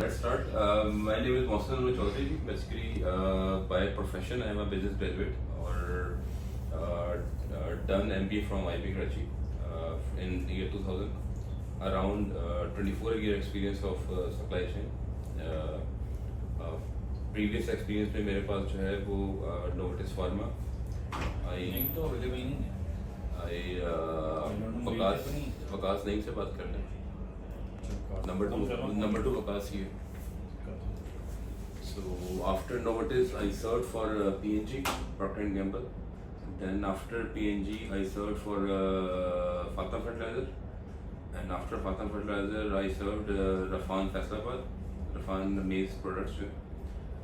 Let's start. My name is Mohsen Anwar Chaudhary. Basically, by profession, I am a business graduate or done MBA from IB Karachi in year 2000. Around 24-year experience of supply chain. Previous experience में मेरे पास जो है वो Novartis Pharma. नहीं तो available नहीं है। वकास नहीं से बात करना है. Number two Waqas here. So after Novartis, I served for P&G, Procter & Gamble. Then after P&G, I served for Fatah Fertilizer. And after Fatah Fertilizer, I served Rafan Faisalabad, Rafan Maize Products जो है.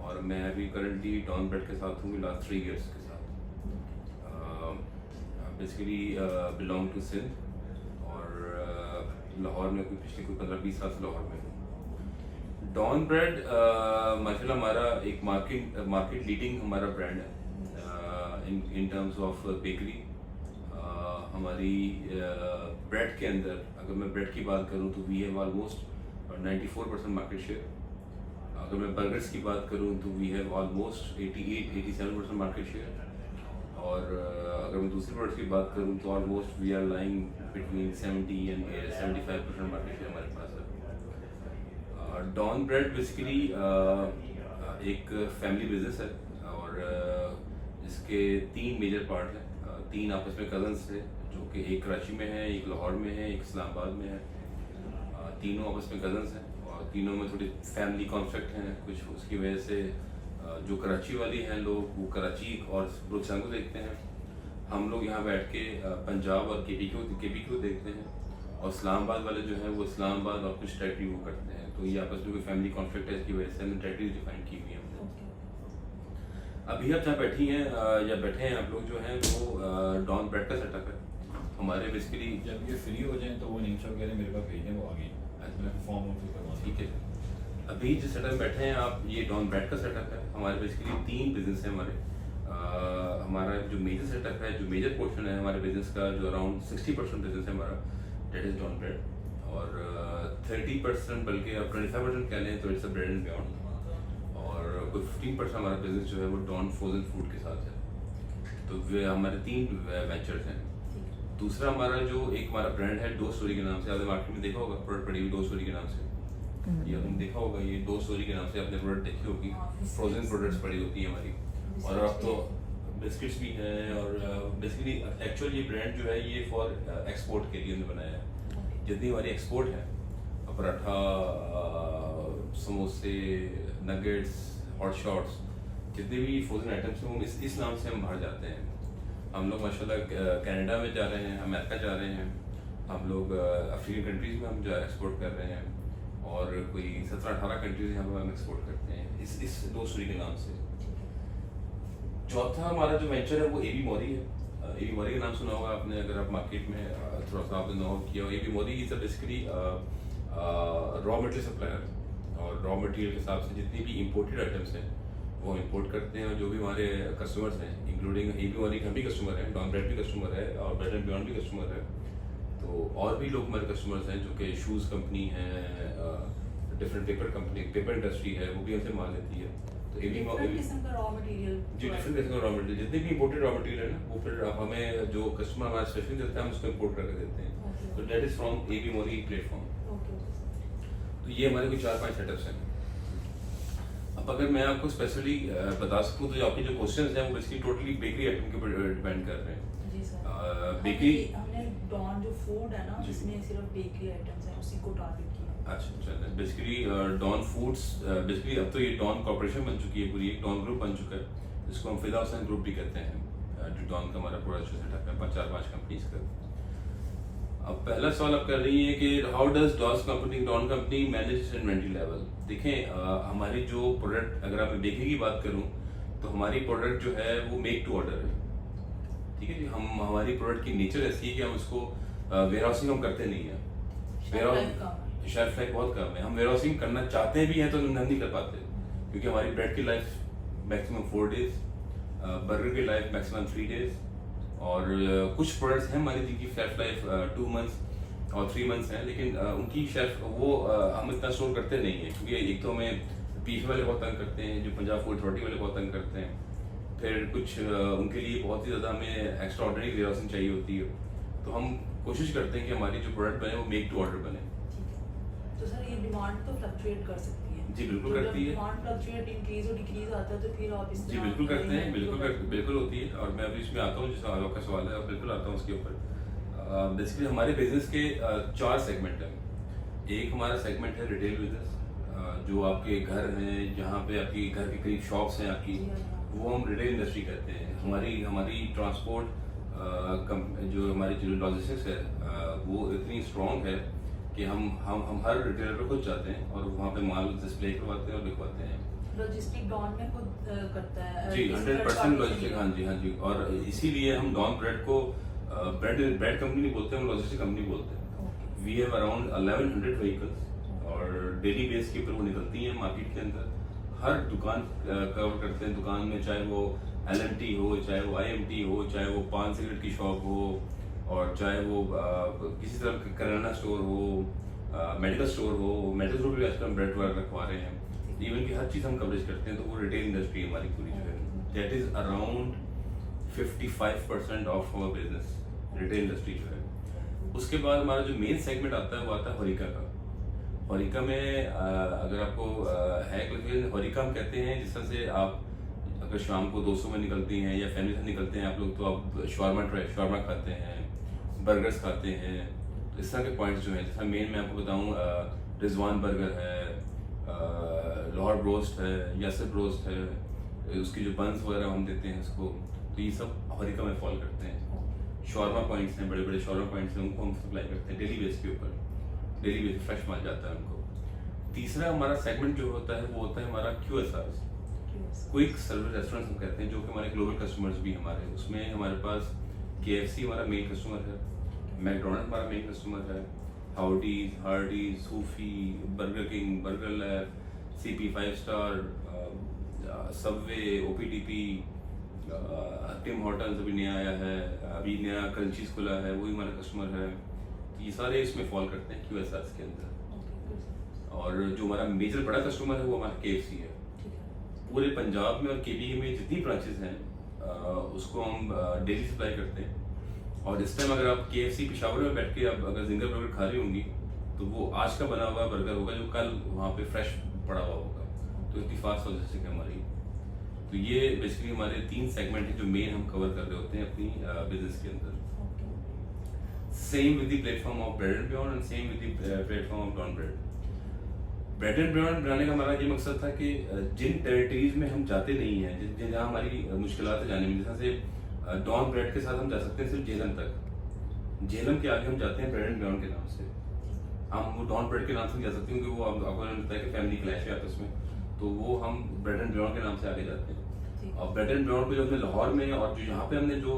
और मैं अभी currently Dawn Bread के साथ हूँ last 3 years के साथ. Basically belong to Sindh और लाहौर में कोई पिछले कोई 15-20 साल से लाहौर में हूँ. डॉन ब्रेड माशाल्लाह हमारा एक मार्केट लीडिंग हमारा ब्रांड है इन टर्म्स ऑफ बेकरी. हमारी ब्रेड के अंदर अगर मैं ब्रेड की बात करूँ तो we have almost 94% market share. अगर मैं बर्गर्स की बात करूँ तो we have almost 88-87% market share. और अगर मैं दूसरी प्रोडक्ट्स की बात करूँ तो almost we are lying between 70 and 75% market share हमारे पास है. डॉन ब्रेड बेसिकली एक फैमिली बिजनेस है और इसके 3 मेजर पार्ट हैं. 3 आपस में कजन्स थे जो कि एक कराची में है, एक लाहौर में है, एक इस्लामाबाद में है. तीनों आपस में कजन्स हैं और तीनों में थोड़ी फैमिली कॉन्फ्लिक्ट हैं कुछ. उसकी वजह से जो कराची वाली हैं लोग वो कराची और बलूचिस्तान को देखते हैं. हम लोग यहाँ बैठ के पंजाब और केपी को देखते हैं और इस्लामाबाद वाले जो हैं वो इस्लामाबाद और कुछ टेरिटरी वो करते हैं. तो ये आपस में कोई फैमिली कॉन्फ्लिक्ट है, इसकी वजह से हमने टेरिटरी डिफाइन की हुई है हमने. अभी आप जहाँ बैठी हैं या बैठे हैं आप लोग जो हैं वो डॉन ब्रेड का सेटअप है हमारे. बेसिकली जब ये फ्री हो जाए तो वो नेम शॉप मेरे पास भेज दें, वो आ गई फॉर्म फिल करवा. ठीक है. अभी जिस सेटअप में बैठे हैं आप ये डॉन ब्रेड का सेटअप है हमारे. बेसिकली 3 बिजनेस है हमारे. हमारा जो मेजर सेटअप है, जो मेजर पोर्शन है हमारे बिजनेस का, जो अराउंड 60% बिजनेस है हमारा, डेट इज डॉन ब्रेड. और 30% बल्कि आप 25% कह लें तो it's a bread and beyond. और कोई 15% हमारा बिजनेस जो है वो डॉन फ्रोजन फूड के साथ है. तो वे हमारे 3 वेंचर्स हैं. दूसरा हमारा जो एक हमारा ब्रांड है डो स्टोरी के नाम से. आपने मार्केट में देखा होगा प्रोडक्ट पड़ी हुई डो स्टोरी के नाम से. ये आपने देखा होगा, ये डो स्टोरी के नाम से आपने प्रोडक्ट देखी होगी. फ्रोजन प्रोडक्ट्स पड़ी होती है हमारी. और अब तो बिस्किट्स भी हैं. और बेसिकली एक्चुअल ये ब्रांड जो है ये फॉर एक्सपोर्ट के लिए हमने बनाया है. जितनी हमारी एक्सपोर्ट है, पराठा, समोसे, नगेट्स, हॉट शॉट्स, जितने भी फ्रोजन आइटम्स हैं वो इस नाम से हम बाहर जाते हैं. हम लोग माशाल्लाह कनाडा में जा रहे हैं, अमेरिका जा रहे हैं, हम लोग अफ्रीकन कंट्रीज़ में हम जो एक्सपोर्ट कर रहे हैं और कोई 17-18 कंट्रीज यहाँ पर हम एक्सपोर्ट करते हैं इस डो स्टोरी के नाम से. चौथा हमारा जो वेंचर है वो एबी मौरी है. एबी मौरी का नाम सुना होगा आपने अगर आप मार्केट में थोड़ा सा आपने नो किया हो. AB Mauri is basically raw material supplier. और रॉ मटेरियल के हिसाब से जितनी भी इम्पोर्टेड आइटम्स हैं वो इम्पोर्ट करते हैं. और जो भी हमारे कस्टमर्स हैं इंक्लूडिंग एबी मौरी हम भी कस्टमर हैं, डॉन ब्रेड भी कस्टमर है और ब्रेड एंड बियॉन्ड भी कस्टमर है. तो और भी लोग हमारे कस्टमर्स हैं जो कि शूज़ कंपनी है, डिफरेंट पेपर इंडस्ट्री है, वो भी हमसे माल लेती है. तो डिफरेंट किस्म का रॉ मटेरियल जी डिफरेंट किस्म का रॉ मटेरियल जितने भी इम्पोर्टेड रॉ मटेरियल है ना वो फिर हमें जो कस्टमर हमारा स्पेशली देता है हम उसको इम्पोर्ट करके देते हैं. तो that is from AB Mauri platform. तो ये हमारे कुछ 4-5 सेटअप्स हैं. अब अगर मैं आपको स्पेशली बता सकूं तो आपके जो क्वेश्चंस हैं वो बेसिकली टोटली बेकरी आइटम के ऊपर डिपेंड कर रहे हैं. जी सर. बेकरी हमने डॉन जो फूड है ना जिसमें सिर्फ बेकरी आइटम्स हैं उसी को टारगेट किया. अच्छा. बेसिकली डॉन फूड्स बेसिकली अब तो ये डॉन कॉर्पोरेशन बन चुकी है पूरी, एक डॉन ग्रुप बन चुका है जिसको हम फिदा हुसैन ग्रुप भी कहते हैं. जो डॉन का हमारा प्रोडक्शन सेटअप है 4-5 कंपनीज का. अब पहला सवाल आप कर रही हैं कि how does Dawn company manage inventory level. देखें हमारी जो प्रोडक्ट अगर आप बेकरी की बात करूं तो हमारी प्रोडक्ट जो है वो मेक टू ऑर्डर है. ठीक है जी. हम हमारी प्रोडक्ट की नेचर ऐसी है कि हम उसको वेयर हाउसिंग हम करते नहीं है. शेल्फ लाइफ बहुत कम है. हम वेयर हाउसिंग करना चाहते भी हैं तो हम नहीं कर पाते क्योंकि हमारी ब्रेड की लाइफ मैक्सिमम 4 डेज, बर्गर की लाइफ मैक्सिमम 3 डेज और कुछ प्रोडक्ट्स हैं हमारी जिनकी शेल्फ लाइफ 2 मंथ्स और 3 मंथ्स हैं, लेकिन उनकी शेल्फ वो हम इतना स्टोर करते नहीं हैं, क्योंकि एक तो हमें पीफी वाले बहुत तंग करते हैं, जो पंजाब फूड अथॉरिटी वाले बहुत तंग करते हैं, फिर कुछ उनके लिए बहुत ही ज़्यादा हमें एक्स्ट्रा ऑर्डनरी वेयरहाउसिंग चाहिए होती है, तो हम कोशिश करते हैं कि हमारी जो प्रोडक्ट बने वो मेक टू ऑर्डर बने। ठीक है। तो सर ये डिमांड तो फ्लक्चुएट कर सकती है। जी बिल्कुल तो करती जब है। डिमांड फ्लक्चुएट इंक्रीज और डिक्रीज आता है तो फिर आप इस जी तरह बिल्कुल करते हैं, product- बिल्कुल होती है, और मैं अभी इसमें आता हूँ, जिस आपका सवाल है बिल्कुल आता हूँ उसके ऊपर। बेसिकली हमारे बिजनेस के 4 सेगमेंट हैं। एक हमारा सेगमेंट है रिटेल बिजनेस, जो आपके घर हैं, जहाँ पे आपकी घर के करीब शॉप्स हैं आपकी, जी, हाँ। वो हम रिटेल इंडस्ट्री कहते हैं। हमारी ट्रांसपोर्ट जो हमारी जो लॉजिस्टिक्स है वो इतनी स्ट्रॉन्ग है कि हम हर रिटेलर पे खुद जाते हैं और वहाँ पे माल डिस्प्ले करवाते हैं और लिखवाते हैं। लॉजिस्टिक डॉन में खुद करता है जी किसी 100% third party से लॉजिस्टिक, नहीं। हाँ जी, और इसीलिए हम डॉन ब्रेड को ब्रेड कंपनी नहीं बोलते, हम लॉजिस्टिक कंपनी बोलते हैं। Okay. We have around 1100 vehicles और डेली बेस के ऊपर वो निकलती हैं मार्केट के अंदर, हर दुकान कवर करते हैं। दुकान में चाहे वो LNT हो, चाहे वो IMT हो, चाहे वो पान सिगरेट की शॉप हो, और चाहे वो किसी तरह का किराना स्टोर हो, मेडिकल स्टोर हो। मेडिकल स्टोर भी आजकल हम ब्रेड वगैरह रखवा रहे हैं, इवन की हर चीज़ हम कवरेज करते हैं। तो वो रिटेल इंडस्ट्री हमारी पूरी जो है, that is around 55% of our business, retail industry जो है। उसके बाद हमारा जो मेन सेगमेंट आता है वो आता है होरिका का। होरिका में अगर आपको है क्योंकि होरिका हम कहते हैं जिस तरह से आप अगर शाम को दोस्तों में निकलती हैं या फैमिली से निकलते हैं आप लोग, तो आप शॉर्मा खाते हैं, बर्गर्स खाते हैं। तो इस तरह के पॉइंट्स जो हैं, जैसा मेन मैं आपको बताऊं, रिजवान बर्गर है, लाहौर ब्रोस्ट है, यासिर ब्रोस्ट है, उसकी जो बंस वगैरह हम देते हैं उसको, तो ये सब होरिका में फॉल करते हैं। शॉर्मा पॉइंट्स हैं, बड़े बड़े शॉर्मा पॉइंट्स हैं, उनको हम सप्लाई करते हैं डेली बेस के ऊपर, डेली बेस फ्रेश माल जाता है उनको। तीसरा हमारा सेगमेंट जो होता है वो होता है हमारा QSRs, क्विक सर्विस रेस्टोरेंट्स हम कहते हैं, जो कि हमारे ग्लोबल कस्टमर्स भी हमारे, उसमें हमारे पास KFC हमारा मेन कस्टमर है, मैकडोनल्ड हमारा मेन कस्टमर है, Howdy's, Hardee's, Sufi, Burger King, Burger Lab, CP 5 star, Subway, OPTP, Tim Hortons अभी नया आया है, अभी नया क्रंचीज खुला है, वही हमारा कस्टमर है। ये सारे इसमें फॉल करते हैं QSRs के अंदर। और जो हमारा मेजर बड़ा कस्टमर है वो हमारा KFC है। पूरे पंजाब में और KPK में जितनी ब्रांचेस हैं उसको हम डेली सप्लाई करते हैं। और इस टाइम अगर आप KFC पेशावर में बैठ के आप अगर जिंगर बर्गर खा रही होंगी तो वो आज का बना हुआ बर्गर होगा जो कल वहाँ पे फ्रेश पड़ा हुआ होगा। तो इतनी फास्ट लॉजिस्टिक है हमारी। तो ये बेसिकली हमारे 3 सेगमेंट हैं जो मेन हम कवर कर रहे होते हैं अपनी बिजनेस के अंदर। Same with the platform of bread and beyond and same with the platform of Dawn bread. Bread and beyond बनाने का हमारा ये मकसद था कि जिन टेरिटरीज में हम जाते नहीं हैं, जहाँ हमारी मुश्किलात है जाने में, जैसे से डॉन ब्रेड के साथ हम जा सकते हैं सिर्फ झेलम तक। झेलम के आगे हम जाते हैं ब्रेड एंड बियॉन्ड के नाम से। हम वो डॉन ब्रेड के नाम से नहीं जा सकते क्योंकि वो आपको लगता है कि फैमिली क्लैश है आपस में, तो वो हम ब्रेड एंड बियॉन्ड के नाम से आगे जाते हैं। और ब्रेड एंड बियॉन्ड पे जो हमने लाहौर में और जो यहाँ पे हमने जो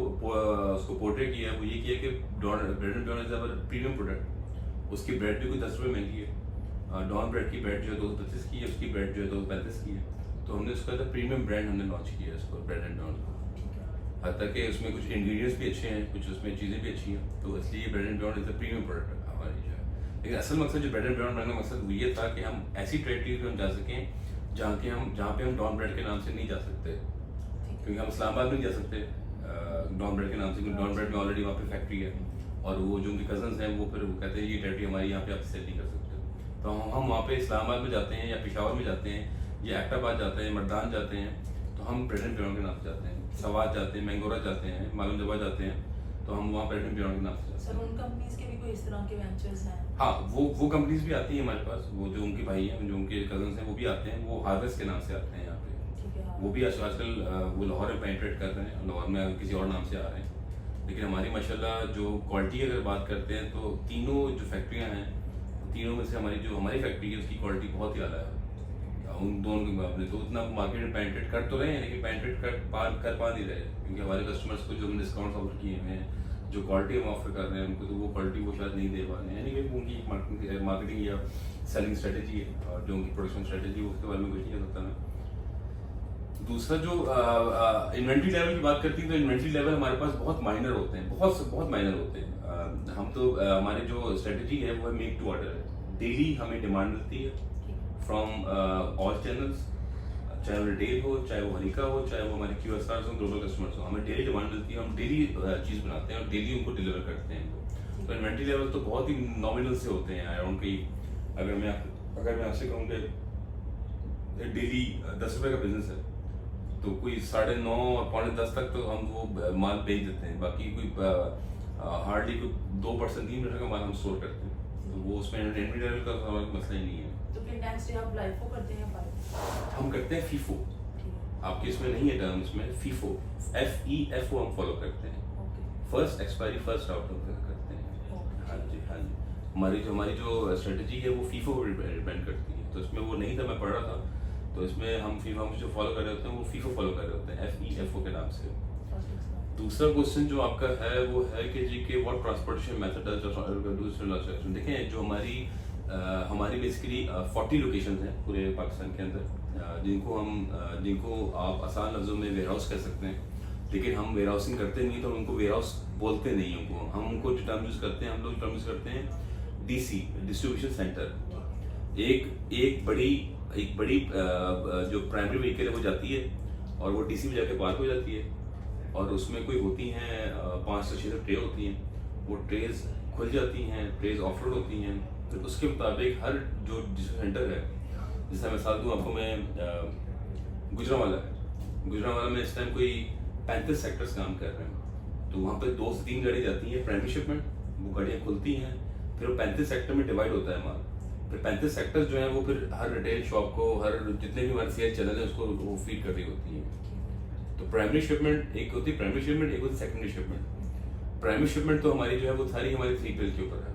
उसको पोर्ट्रेट किया है वो ये किया कि bread and beyond is our premium product. उसकी ब्रेड भी कोई 10 रुपये महंगी है, डॉन ब्रेड की ब्रेड जो है 225 की है, उसकी ब्रेड जो है 235 की है। तो हमने उसका प्रीमियम ब्रांड हमने लॉन्च किया है इसको, ब्रेड एंड बियॉन्ड को। हत्ता कि उसमें कुछ इंग्रेडिएंट्स भी अच्छे हैं, कुछ उसमें चीज़ें भी अच्छी हैं, तो इसलिए bread and beyond is a premium product हमारी जो है। लेकिन असल मकसद जो ब्रेड एंड बियॉन्ड बनाने का मकसद वो ये था कि हम ऐसी टेरिटरीज में हम जा सकें जहाँ पे हम डॉन ब्रेड के नाम से नहीं जा सकते, क्योंकि हम इस्लामाबाद में नहीं जा सकते डॉन ब्रेड के नाम से, क्योंकि डॉन ब्रेड में ऑलरेडी वहाँ पे फैक्ट्री है और वो जो उनके कजन्स हैं वो फिर वो कहते हैं ये टेरिटरी हमारी, यहाँ पे आप सेल नहीं कर सकते। तो हम वहाँ पे इस्लामाबाद में जाते हैं या पेशावर में जाते हैं या एक्टाबाद जाते हैं, मर्दान जाते हैं, तो हम ब्रेड एंड बियॉन्ड के नाम से जाते हैं। सवाद जाते हैं, मैंगोरा जाते हैं, मालूम जबा जाते हैं, तो हम वहाँ ब्रेड एंड बियॉन्ड के नाम से जाते हैं। सर उन कंपनीज के भी कोई इस तरह के वेंचर्स हैं? हाँ, वो कंपनीज भी आती हैं हमारे पास, वो जो उनके भाई हैं, जो उनके कजन्स हैं वो भी आते हैं, वो हार्वेस्ट के नाम से आते हैं यहाँ पे। वो भी आजकल वो लाहौर में पेनिट्रेट कर रहे हैं, लाहौर में किसी और नाम से आ रहे हैं। लेकिन हमारी माशाल्लाह जो क्वालिटी अगर बात करते हैं तो तीनों जो फैक्ट्रियाँ हैं, तीनों में से हमारी फैक्ट्री है उसकी क्वालिटी बहुत ही आला है उन दोनों के मुकाबले। तो उतना मार्केट में पेनिट्रेट कर तो रहे हैं, लेकिन पेनिट्रेट कर पा नहीं रहे, क्योंकि हमारे कस्टमर्स को जो हम डिस्काउंट ऑफर किए हुए हैं, जो क्वालिटी हम ऑफर कर रहे हैं उनको, तो वो क्वालिटी वो शायद नहीं दे पा रहे हैं। यानी उनकी मार्केटिंग या सेलिंग स्ट्रेटेजी है और जो उनकी प्रोडक्शन स्ट्रेटेजी है उसके बारे में कुछ नहीं कह सकता मैं। दूसरा जो इन्वेंट्री लेवल की बात करती है तो इन्वेंट्री लेवल हमारे पास बहुत माइनर होते हैं, बहुत माइनर होते हैं। हम तो हमारे जो स्ट्रेटजी है वो है मेक टू ऑर्डर है। डेली हमें डिमांड मिलती है फ्रॉम ऑल चैनल्स, चाहे वो रिटेल हो, चाहे वो हरिका हो, चाहे वो हमारे QSRs हो, ग्लोबल कस्टमर्स हो, हमें डेली डिमांड मिलती है। हम डेली चीज़ बनाते हैं और डेली उनको डिलीवर करते हैं। तो इन्वेंट्री लेवल तो बहुत ही नॉमिनल से होते हैं अराउंड की। अगर मैं आपसे कहूँ कि डेली 10 रुपये का बिजनेस है तो कोई 9:30 और 9:45 तक तो हम वो माल बेच देते हैं। बाकी कोई हार्डली कोई 2% 3% का माल हम स्टोर करते हैं। तो वो उसमें इन्वेंट्री लेवल का हमारा मसला ही नहीं है। तो प्रिंटेक्स से आप लाइफो करते हैं पाइप? हम करते हैं फीफो, आपके इसमें नहीं है टर्म, इसमें फीफो FEFO हम फॉलो करते हैं। फर्स्ट एक्सपायरी फर्स्ट आउट करते हैं। हाँ जी, हाँ जी। हमारी जो स्ट्रेटजी है वो फीफो पर डिपेंड करती है। तो इसमें वो नहीं था, मैं पढ़ रहा था, तो इसमें हम जो फॉलो कर रहे होते हैं वो फीफो फॉलो कर रहे होते हैं FEFO के नाम से। दूसरा क्वेश्चन जो आपका है वो है कि जी के व्हाट ट्रांसपोर्टेशन मेथड देखें, जो हमारी बेसिकली 40 लोकेशंस हैं पूरे पाकिस्तान के अंदर, जिनको आप आसान लफ्जों में वेयर हाउस कह सकते हैं। लेकिन हम वेयर हाउसिंग करते नहीं, तो उनको वेयर हाउस बोलते नहीं हैं। हम उनको जो टर्म यूज़ करते हैं, हम लोग टर्म यूज़ करते हैं DC, डिस्ट्रीब्यूशन सेंटर। एक बड़ी जो प्राइमरी व्हीकल है वो जाती है और वो DC में जाके पार्क हो जाती है, और उसमें कोई होती हैं 5 से 6 ट्रे होती हैं। वो ट्रेज खुल जाती हैं, ट्रेज ऑफरोड होती हैं। तो उसके मुताबिक हर जो सेंटर है, जैसे मिसाल दूँ आपको मैं, गुजरांवाला में इस टाइम कोई 35 सेक्टर्स काम कर रहे हैं। तो वहाँ पे 2 से 3 गाड़ी जाती हैं प्राइमरी शिपमेंट, वो गाड़ियाँ खुलती हैं, फिर वो 35 सेक्टर में डिवाइड होता है माल। फिर 35 सेक्टर्स जो हैं वो फिर हर रिटेल शॉप को, हर जितने भी हमारे सेल चैनल है उसको वो फीड कर रही होती हैं। तो प्राइमरी शिपमेंट एक होती है, प्राइमरी शिपमेंट एक होती है सेकेंडरी शिपमेंट। प्राइमरी शिपमेंट तो हमारी जो है वो सारी हमारी 3PL के ऊपर है,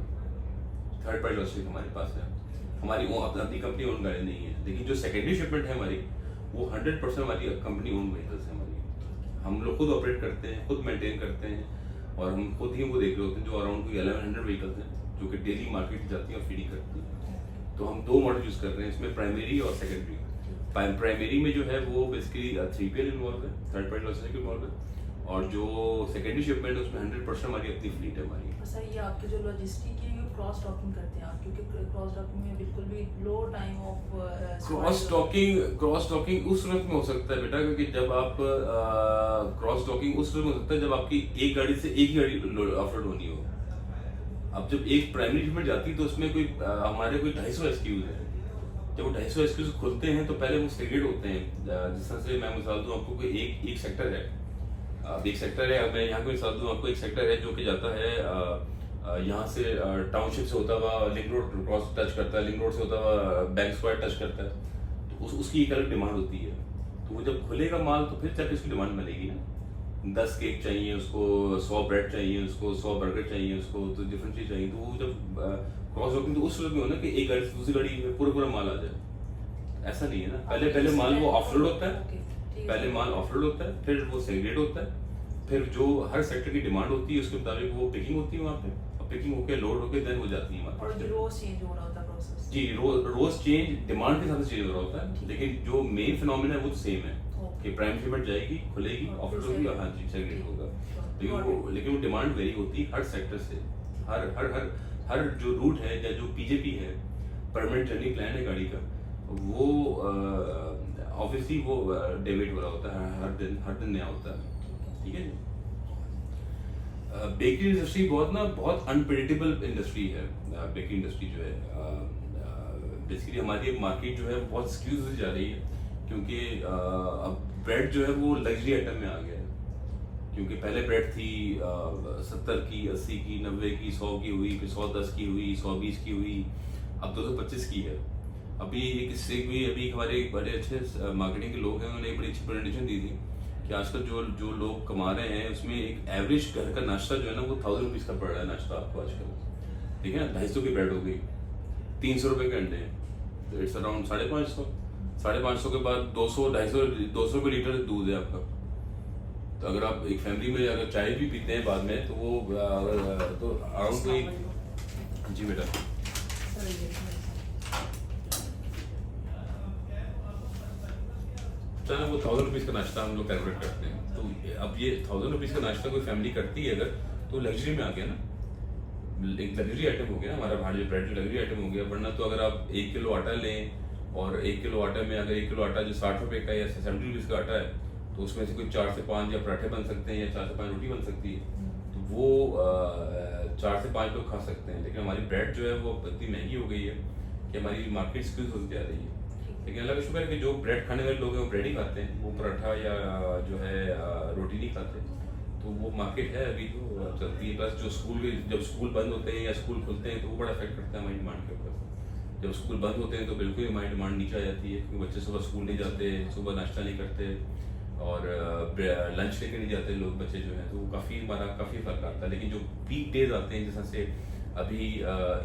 थर्ड पार्टी लॉजिस्टिक हमारे पास है, हमारी वो अपनी कंपनी ओन गाड़ी नहीं है। लेकिन जो सेकेंडरी शिपमेंट है हमारी, वो 100% हमारी कंपनी ओन व्हीकल्स है हमारी। हम लोग खुद ऑपरेट करते हैं, खुद मेंटेन करते हैं, और हम खुद ही वो देख रहे होते हैं। जो अराउंड कोई 1100 व्हीकल्स हैं जो कि डेली मार्केट जाती हैं और फीडिंग करती हैं। तो हम 2 मॉडल यूज़ कर रहे हैं इसमें, प्राइमरी और सेकेंडरी। प्राइमरी में जो है वो बेसिकली 3PL इन्वॉल्व है, थर्ड पार्टी लॉजिस्टिक इन्वॉल्व है, और जो सेकेंडरी शिपमेंट है उसमें 100% हमारी अपनी फ्लीट है हमारी। सर ये आपके जो लॉजिस्टिक है ये क्रॉस डॉकिंग करते हैं आप, क्योंकि क्रॉस डॉकिंग में बिल्कुल भी लो टाइम ऑफ क्रॉस डॉकिंग उस सूरत में हो सकता है बेटा, क्योंकि जब आप क्रॉस डॉकिंग उस सूरत में हो सकता है जब आपकी एक गाड़ी से एक ही गाड़ी ऑफलोड होनी हो। अब जब एक प्राइमरी शिपमेंट जाती है तो उसमें कोई हमारे कोई 250 SKUs है। जब वो 250 SKUs खुलते हैं तो पहले वो सेग्रेगेट होते हैं। जिस तरह से मैं मिसाल दूँ आपको, कोई एक सेक्टर है, एक सेक्टर है, मैं यहाँ को मिसाल दूँ आपको, एक सेक्टर है जो कि जाता है यहाँ से टाउनशिप से होता हुआ लिंक रोड क्रॉस टच करता है, लिंक रोड से होता हुआ बैंक स्क्वायर टच करता है। तो उसकी एक अलग डिमांड होती है। तो वो जब खुलेगा माल तो फिर जाके उसकी डिमांड मिलेगी ना। 10 केक चाहिए उसको, 100 ब्रेड चाहिए उसको, 100 बर्गर चाहिए उसको, तो डिफरेंट चीज़ चाहिए। तो वो जब क्रॉस डॉकिंग तो उस सूरत में हो ना कि एक गाड़ी से दूसरी गाड़ी में पूरा माल आ जाए, ऐसा नहीं है ना। पहले माल वो ऑफलोड होता है, पहले माल ऑफलोड होता है, फिर वो सेग्रेगेट होता है, फिर जो हर सेक्टर की डिमांड होती है उसके मुताबिक वो पिकिंग होती है वहाँ पे, और पिकिंग होकर लोड होकर देन हो जाती है और जो रोज चेंज हो रहा होता है प्रोसेस। जी, रोज चेंज डिमांड के साथ चेंज हो रहा होता है, लेकिन जो मेन फिनोमेना है वो तो सेम है कि प्राइम शिपमेंट जाएगी, खुलेगी, ऑफलोड होगी, हाँ जी, सेग्रेगेट होगा। लेकिन वो डिमांड वेरी होती है हर सेक्टर से। हर जो रूट है या जो PJP है, परमानेंट जर्नी प्लान है गाड़ी का, वो ऑब्वियसली वो डेबिट हो रहा होता है, हर दिन नया होता है। ठीक है जी। बेकरी इंडस्ट्री बहुत अनप्रेडिक्टेबल इंडस्ट्री है। बेकरी इंडस्ट्री जो है बेसिकली हमारी मार्केट जो है बहुत स्क्यूज होती जा रही है, क्योंकि अब ब्रेड जो है वो लग्जरी आइटम में आ गया है। क्योंकि पहले ब्रेड थी 70 की, 80 की, 90 की, 100 की हुई, फिर 110 की हुई, 120 की हुई, अब 225 की है। अभी अभी हमारे एक बड़े अच्छे मार्केटिंग के लोग हैं, उन्होंने एक बड़ी अच्छी प्रेजेंटेशन दी थी कि आजकल जो लोग कमा रहे हैं उसमें एक एवरेज घर का नाश्ता जो है ना वो 1000 रुपीज़ का पड़ रहा है नाश्ता आपको आजकल। ठीक है ना, 250 की ब्रेड हो गई, 300 रुपये के अंडे, तो इट्स अराउंड 550 के बाद 200 रुपये लीटर दूध है आपका। तो अगर आप एक फैमिली में अगर चाय भी पीते हैं बाद में तो वो तो अराउंड कोई, जी बेटा, चलो वो 1000 रुपीज़ का नाश्ता हम लोग कैलकुलेट करते हैं, तो अब ये 1000 रुपीज़ का नाश्ता कोई फैमिली करती है अगर, तो लग्जरी में आ गया ना, एक लग्जरी आइटम हो गया ना हमारा भाड़ जो ब्रेड लग्जरी आइटम हो गया। वरना तो अगर आप 1 किलो आटा लें और 1 किलो आटे में अगर 1 किलो आटा जो 60 रुपये का या 70 रुपीज़ का आटा है, तो उसमें से कोई 4 से 5 या पराठे बन सकते हैं या 4 से 5 रोटी बन सकती है, तो वो 4 से 5 लोग खा सकते हैं। लेकिन हमारी ब्रेड जो है वो इतनी महंगी हो गई है कि हमारी मार्केट स्क्यूज होती जा रही है। लेकिन अल्लाह का शुक्र है कि जो ब्रेड खाने वाले लोग हैं वो ब्रेड ही खाते हैं, वो पराठा या जो है रोटी नहीं खाते, तो वो मार्केट है अभी तो चलती है। बस जो जब स्कूल बंद होते हैं या स्कूल खुलते हैं तो वो बड़ा इफेक्ट करता है हमारी डिमांड के ऊपर। जब स्कूल बंद होते हैं तो बिल्कुल हमारी डिमांड नीचे आ जाती है, क्योंकि बच्चे सुबह स्कूल नहीं जाते, सुबह नाश्ता नहीं करते और लंच लेके नहीं जाते लोग बच्चे जो हैं, तो वो काफ़ी फ़र्क आता है। लेकिन जो पीक डेज आते हैं जैसे से अभी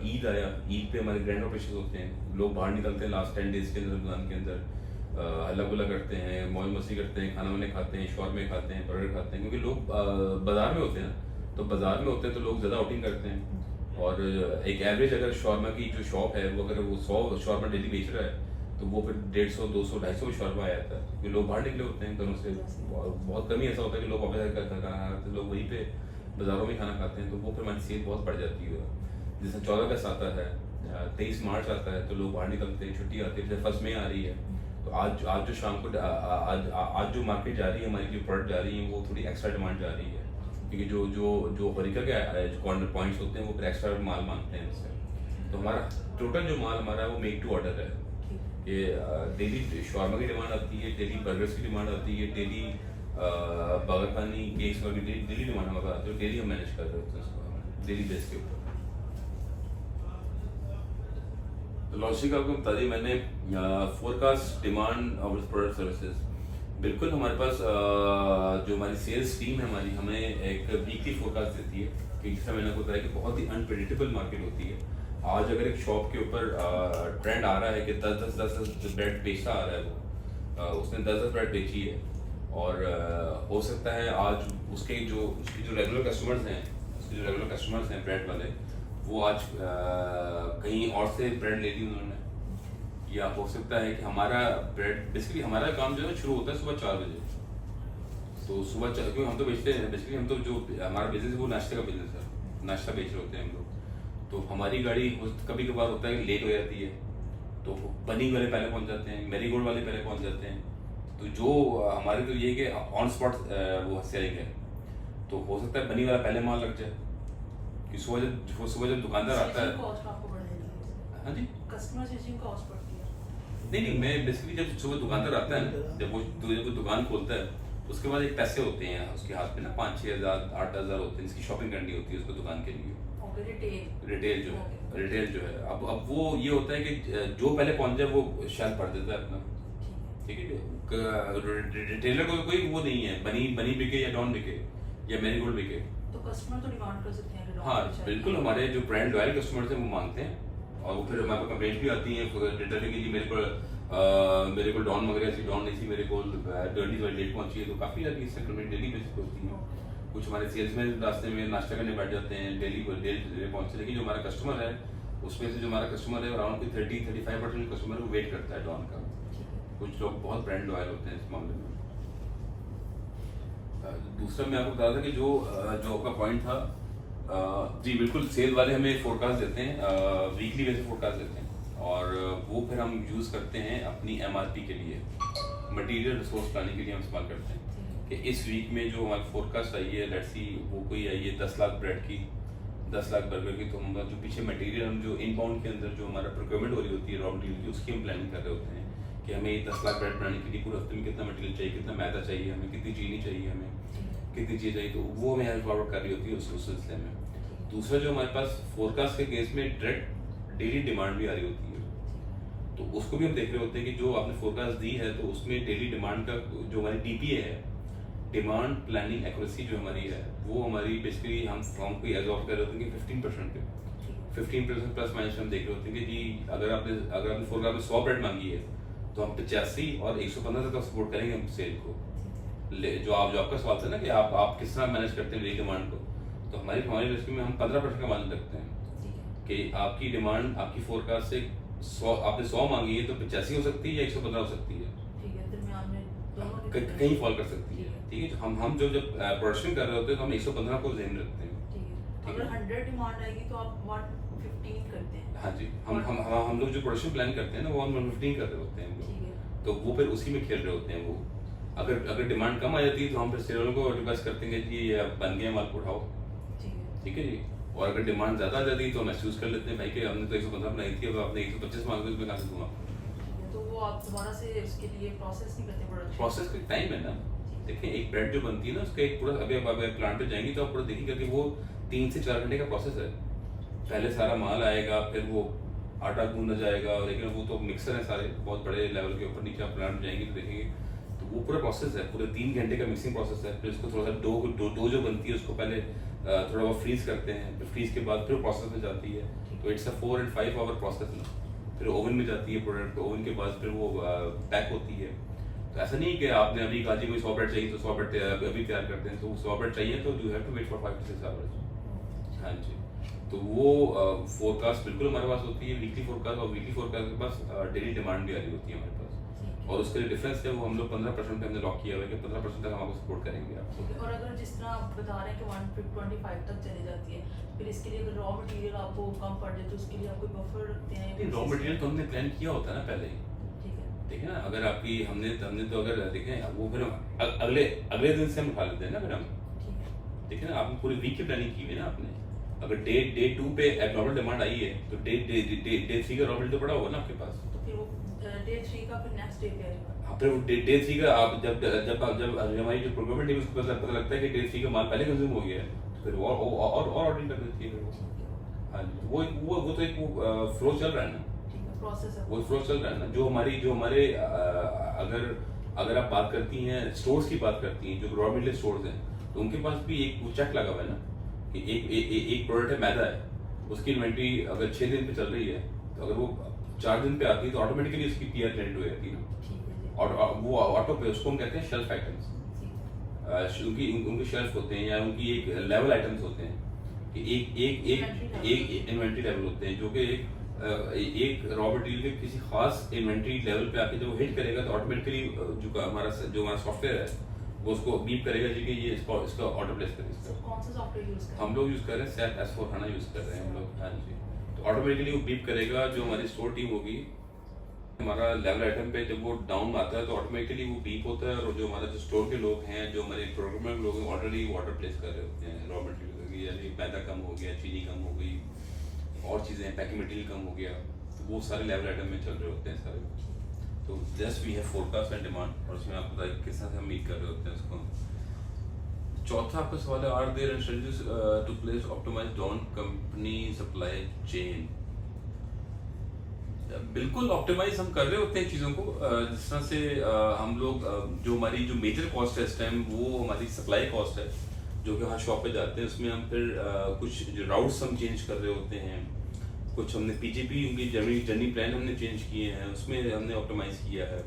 ईद आया, ईद पे हमारे ग्रैंड ऑपरेशन होते हैं, लोग बाहर निकलते हैं लास्ट 10 डेज के अंदर, रमज़ान के अंदर हल्ला गुल्ला करते हैं, मौज मस्ती करते हैं, खाना वाने खाते हैं, शॉर्मे खाते हैं, बर्गर खाते हैं, क्योंकि लोग बाज़ार में होते हैं ना, तो बाज़ार में होते हैं तो लोग ज़्यादा आउटिंग करते हैं। और एक एवरेज अगर शॉर्मा की जो शॉप है वो अगर वो 100 शॉर्मा डेली बेच रहा है, तो वो फिर 150, 200, 250 शॉर्मा आ जाता है, क्योंकि लोग बाहर निकले होते हैं घरों से। बहुत कम ही ऐसा होता है कि लोग ऑफिस खाना खाते, लोग वहीं पे बाज़ारों में खाना खाते हैं, तो वो फिर हमारी सेल बहुत बढ़ जाती है। जैसे 14 अगस्त आता है, 23 मार्च आता है, तो लोग बाहर निकलते हैं, छुट्टी आती है, जैसे 1 मई आ रही है, तो आज जो शाम को आज जो मार्केट जा रही है, हमारी जो प्रोडक्ट जा रही है वो थोड़ी एक्स्ट्रा डिमांड जा रही है, क्योंकि जो हरिका के जो कॉर्नर पॉइंट्स होते हैं वो फिर एक्स्ट्रा माल मांगते हैं उससे। तो हमारा टोटल जो माल हमारा है वो मेक टू ऑर्डर है, कि डेली शॉर्मा की डिमांड आती है, डेली बर्गर्स की डिमांड आती है, डेली बगरखानी केक्स वगैरह डेली डिमांड हमारे आती है, डेली हम मैनेज कर रहे होते हैं उसको डेली बेस के ऊपर। तो लॉजिक आपको बता दी मैंने, forecast demand of product services. बिल्कुल हमारे पास जो हमारी सेल्स टीम है हमारी, हमें एक वीकली फोरकास्ट देती है, कि जैसा मैंने आपको बताया कि बहुत ही अनप्रेडिक्टेबल मार्केट होती है। आज अगर एक शॉप के ऊपर ट्रेंड आ रहा है कि 10 ब्रेड बेचता आ रहा है, वो उसने 10 ब्रेड बेची है, और हो सकता है आज उसके जो रेगुलर कस्टमर्स हैं ब्रेड वाले, वो आज कहीं और से ब्रेड ले ली उन्होंने, या हो सकता है कि हमारा ब्रेड बेसिकली हमारा काम जो है शुरू होता है सुबह 4 बजे। तो सुबह क्योंकि हम तो बेचते हैं बेसिकली, हम तो जो हमारा बिजनेस है वो नाश्ते का बिजनेस है, नाश्ता बेच रहे होते हैं हम लोग। तो हमारी गाड़ी कभी कभार होता है कि लेट हो जाती है, तो पनीर वाले पहले पहुंच जाते हैं, मैरीगोल्ड वाले पहले पहुंच जाते हैं। तो जो हमारे तो ये कि ऑन स्पॉट वो सेलिंग है, तो हो सकता है पनीर वाला पहले माल लग जाए, कि सुबह जब दुकानदार आता है। हाँ जी, कस्टमर स्विचिंग कॉस्ट पड़ती है। नहीं, मैं बेसिकली जब सुबह दुकानदार आता है ना, जब वो दुकान खोलता है, उसके बाद एक पैसे होते हैं उसके हाथ में ना, 5-6 हज़ार 8-10 होते हैं, इसकी शॉपिंग करनी होती है उसको दुकान के लिए। रिटेल जो है अब वो ये होता है कि जो पहले पहुंच जाए वो शेल्फ भर देता है अपना, ठीक है। रिटेलर को कोई वो नहीं है, बनी बिके या डॉन बिके या मैरीगोल्ड बिके, तो कस्टमर तो डिमांड कर सकते हैं। हाँ बिल्कुल, हमारे जो ब्रांड लॉयल कस्टमर्स हैं वो मांगते हैं, और वो फिर हमारे पास कंप्लेंट भी आती है रिटर्न के लिए, मेरे को डॉन वगैरह ऐसी डॉन नहीं थी, मेरे को डर्टी वाली डेट पहुंची है, तो काफ़ी ज़्यादा इससे कंप्लेंट डेली बेसिस पे होती है। कुछ हमारे सेल्समैन रास्ते में नाश्ता करने बैठ जाते हैं, डेली पहुंचते, लेकिन जो हमारा कस्टमर है उसमें से जो हमारा कस्टमर है अराउंड 30-35% कस्टमर वो वेट करता है डॉन का। कुछ लोग बहुत ब्रांड लॉयल होते हैं इस मामले में। दूसरा मैं आपको बता था कि जो आपका पॉइंट था, जी बिल्कुल, सेल वाले हमें फोरकास्ट देते हैं, वीकली वैसे फोरकास्ट देते हैं, और वो फिर हम यूज़ करते हैं अपनी MRP के लिए, मटेरियल रिसोर्स प्लानिंग के लिए हम इस्तेमाल करते हैं, कि इस वीक में जो हमारी फोरकास्ट आई है, लेट्स सी वो कोई आई है 10 लाख ब्रेड की, 10 लाख बर्गर की, तो हम जो पीछे मटेरियल हम जो इनबाउंड के अंदर जो हमारा प्रोक्योरमेंट हो रही होती है रॉ मटेरियल की, उसकी हम प्लानिंग कर रहे होते हैं कि हमें 10 लाख ब्रेड बनाने के लिए पूरे हफ्ते में कितना मटेरियल चाहिए, कितना मैदा चाहिए, हमें कितनी चीनी चाहिए, हमें कितनी चीज़ चाहिए, तो वो हमें हेल्प फॉरवर्ड कर रही होती है उस सिलसिले में। दूसरा जो हमारे पास फोरकास्ट के केस में डायरेक्ट डेली डिमांड भी आ रही होती है, तो उसको भी हम देख रहे होते हैं कि जो आपने फोरकास्ट दी है, तो उसमें डेली डिमांड का जो हमारी DPA है, डिमांड प्लानिंग एक्यूरेसी जो हमारी है, वो हमारी बेसिकली हम फॉर्म को एब्जॉर्ब कर रहे होते हैं कि 15% पे 15% प्लस माइनस हम देख रहे होते हैं कि जी अगर आपने फोरकास्ट में 100 ब्रेड मांगी है, तो हम 85 और 115 तक सपोर्ट करेंगे हम सेल को। जो आपका सवाल था ना कि आप किस तरह मैनेज करते हैं डेली डिमांड को, तो हमारी लिस्ट में हम 15% का मार्जिन रखते हैं कि आपकी डिमांड आपकी फोरकास्ट से 100 आपने 100 मांगी है, तो 85 हो सकती है या 115 हो सकती है। कहीं फॉल कर सकती है, ठीक है। हम जब प्रोडक्शन कर रहे होते हैं तो हम 115 को ज़हन में रखते हैं, ठीक है। अगर 100 डिमांड आएगी तो आप 115 करते हैं। हाँ जी। हम लोग जो प्रोडक्शन प्लान करते हैं ना वो हम 115 कर रहे होते हैं हम ठीक है। लोग, तो वो फिर उसी में खेल रहे होते हैं वो। अगर डिमांड कम आ जाती है तो हम फिर सेलरों को रिक्वेस्ट करते हैं कि ये बन गया माल को उठाओ, ठीक है जी। और अगर डिमांड ज़्यादा आ जाती है तो हम महसूस कर लेते हैं भाई कि हमने तो 115 बनाई थी, अब आपने 125 मांग दी, उसमें कहाँ से दूँगा। तो वो आप दोबारा से उसके लिए प्रोसेस नहीं करते प्रोडक्शन? प्रोसेस का टाइम है ना। देखिए एक ब्रेड जो बनती है ना उसका एक पूरा, अभी आप प्लांट पे जाएंगे तो आप पूरा देखिएगा कि वो 3 से 4 घंटे का प्रोसेस है। पहले सारा माल आएगा, फिर वो आटा गूंदा जाएगा, लेकिन वो तो मिक्सर है सारे बहुत बड़े लेवल के ऊपर, नीचे आप प्लांट जाएंगे तो देखेंगे तो वो पूरा प्रोसेस है, पूरे 3 घंटे का मिक्सिंग प्रोसेस है। फिर उसको थोड़ा सा डो जो बनती है उसको पहले थोड़ा बहुत फ्रीज करते हैं, फिर फ्रीज के बाद फिर प्रोसेस में जाती है, तो it's a 4 and 5 hour process ना। फिर ओवन में जाती है प्रोडक्ट, ओवन के बाद फिर वो पैक होती है। तो ऐसा नहीं है कि आपने अभी कहा जी कोई 100 ब्रेड चाहिए तो 100 ब्रेड अभी तैयार करते हैं, तो 100 ब्रेड चाहिए तो you have to wait for 5 to 6 hours. हाँ जी। तो वो फोरकास्ट बिल्कुल हमारे पास होती है, वीकली फोरकास्ट, और वीकली फोरकास्ट के पास डेली डिमांड भी आ रही होती है हमारे पास, और उसका जो डिफरेंस है वो हम लोग 15% पे हमने लॉक किया हुआ है कि 15% तक हम आपको सपोर्ट करेंगे आपको। और अगर जिस तरह आप बता रहे हैं कि 125 तक चली जाती है, फिर इसके लिए अगर रॉ मटेरियल आपको कम पड़ जाए तो उसके लिए आप कोई बफर रखते हैं? रॉ मटेरियल तो हमने प्लान किया होता है ना पहले ही, ठीक है। ठीक है ना। अगर आपकी हमने तो अगर देखें वो फिर हम अगले दिन से हम उठा लेते हैं ना, फिर हम ठीक है। देखिए ना, आपने पूरी वीक की प्लानिंग की हुई है ना आपने। अगर डे 2 पे एब्नॉर्मल डिमांड आई है तो डे 3 का रॉ मटेरियल तो पड़ा होगा ना आपके पास। तो फिर वो डे 3 का फिर नेक्स्ट डे पे आएगा। हाँ, फिर वो डे 3 का आप जब हमारी जो प्रोक्योरमेंट टीम उसको पता लगता है कि डे 3 का माल पहले कंज्यूम हो गया है, तो फिर और ऑर्डरिंग कर देती है फिर वो। हाँ जी, वो तो एक फ्लो चल रहा है ना, ठीक है, प्रोसेस है वो फ्लो चल रहा है ना। जो हमारे अगर आप बात करती हैं स्टोर्स की बात करती हैं, जो रॉ मटेरियल स्टोर्स हैं, तो उनके पास भी एक वो चेक लगा हुआ है ना कि एक प्रोडक्ट है मैदा है, उसकी इन्वेंट्री अगर 6 दिन पे चल रही है तो अगर वो 4 दिन पे आती है तो ऑटोमेटिकली उसकी पीआर क्रेडिट हो जाती है ना। ठीक है जी। और वो ऑटो पे, उसको हम कहते हैं शेल्फ आइटम्स। जी। उनके शेल्फ होते हैं या उनकी एक लेवल आइटम्स होते हैं कि एक इन्वेंट्री लेवल होते हैं, जो कि एक रॉ मटेरियल के किसी खास इन्वेंट्री लेवल पे आके जब हिट करेगा तो ऑटोमेटिकली जो हमारा सॉफ्टवेयर है वो उसको बीप करेगा जी कि ये इसका ऑर्डर प्लेस करें इसका। कौन सा सॉफ्टवेयर यूज कर? हम लोग यूज कर रहे हैं SAP S/4HANA यूज कर रहे हैं हम लोग। हाँ जी। तो ऑटोमेटिकली वो बीप करेगा, जो हमारी स्टोर टीम होगी हमारा लेवल आइटम पे जब वो डाउन आता है तो ऑटोमेटिकली वो बीप होता है, और जो हमारा जो स्टोर के लोग हैं, जो हमारे प्रोग्रामर लोग हैं, ऑलरेडी ऑर्डर प्लेस कर रहे होते हैं रॉ मटेरियल की, यानी मैदा कम हो गया, चीनी कम हो गई, और चीज़ें पैकिंग मटेरियल कम हो गया, तो वो सारे लेवल आइटम में चल रहे होते हैं सारे। तो just we have forecast and demand, और उसमें आपको बताया किस तरह से हम मीट कर रहे होते हैं उसको। चौथा आपका सवाल है, are there strategies to place optimise Dawn company supply chain? बिल्कुल ऑप्टिमाइज हम कर रहे होते हैं चीज़ों को, जिस तरह से हम लोग जो हमारी जो मेजर कॉस्ट है इस टाइम वो हमारी सप्लाई कॉस्ट है, जो कि वहाँ शॉप पे जाते हैं, उसमें हम फिर कुछ जो राउट्स हम चेंज कर रहे होते हैं, कुछ हमने PGP उनकी जर्नी प्लान हमने चेंज किए हैं, उसमें हमने ऑप्टिमाइज किया है।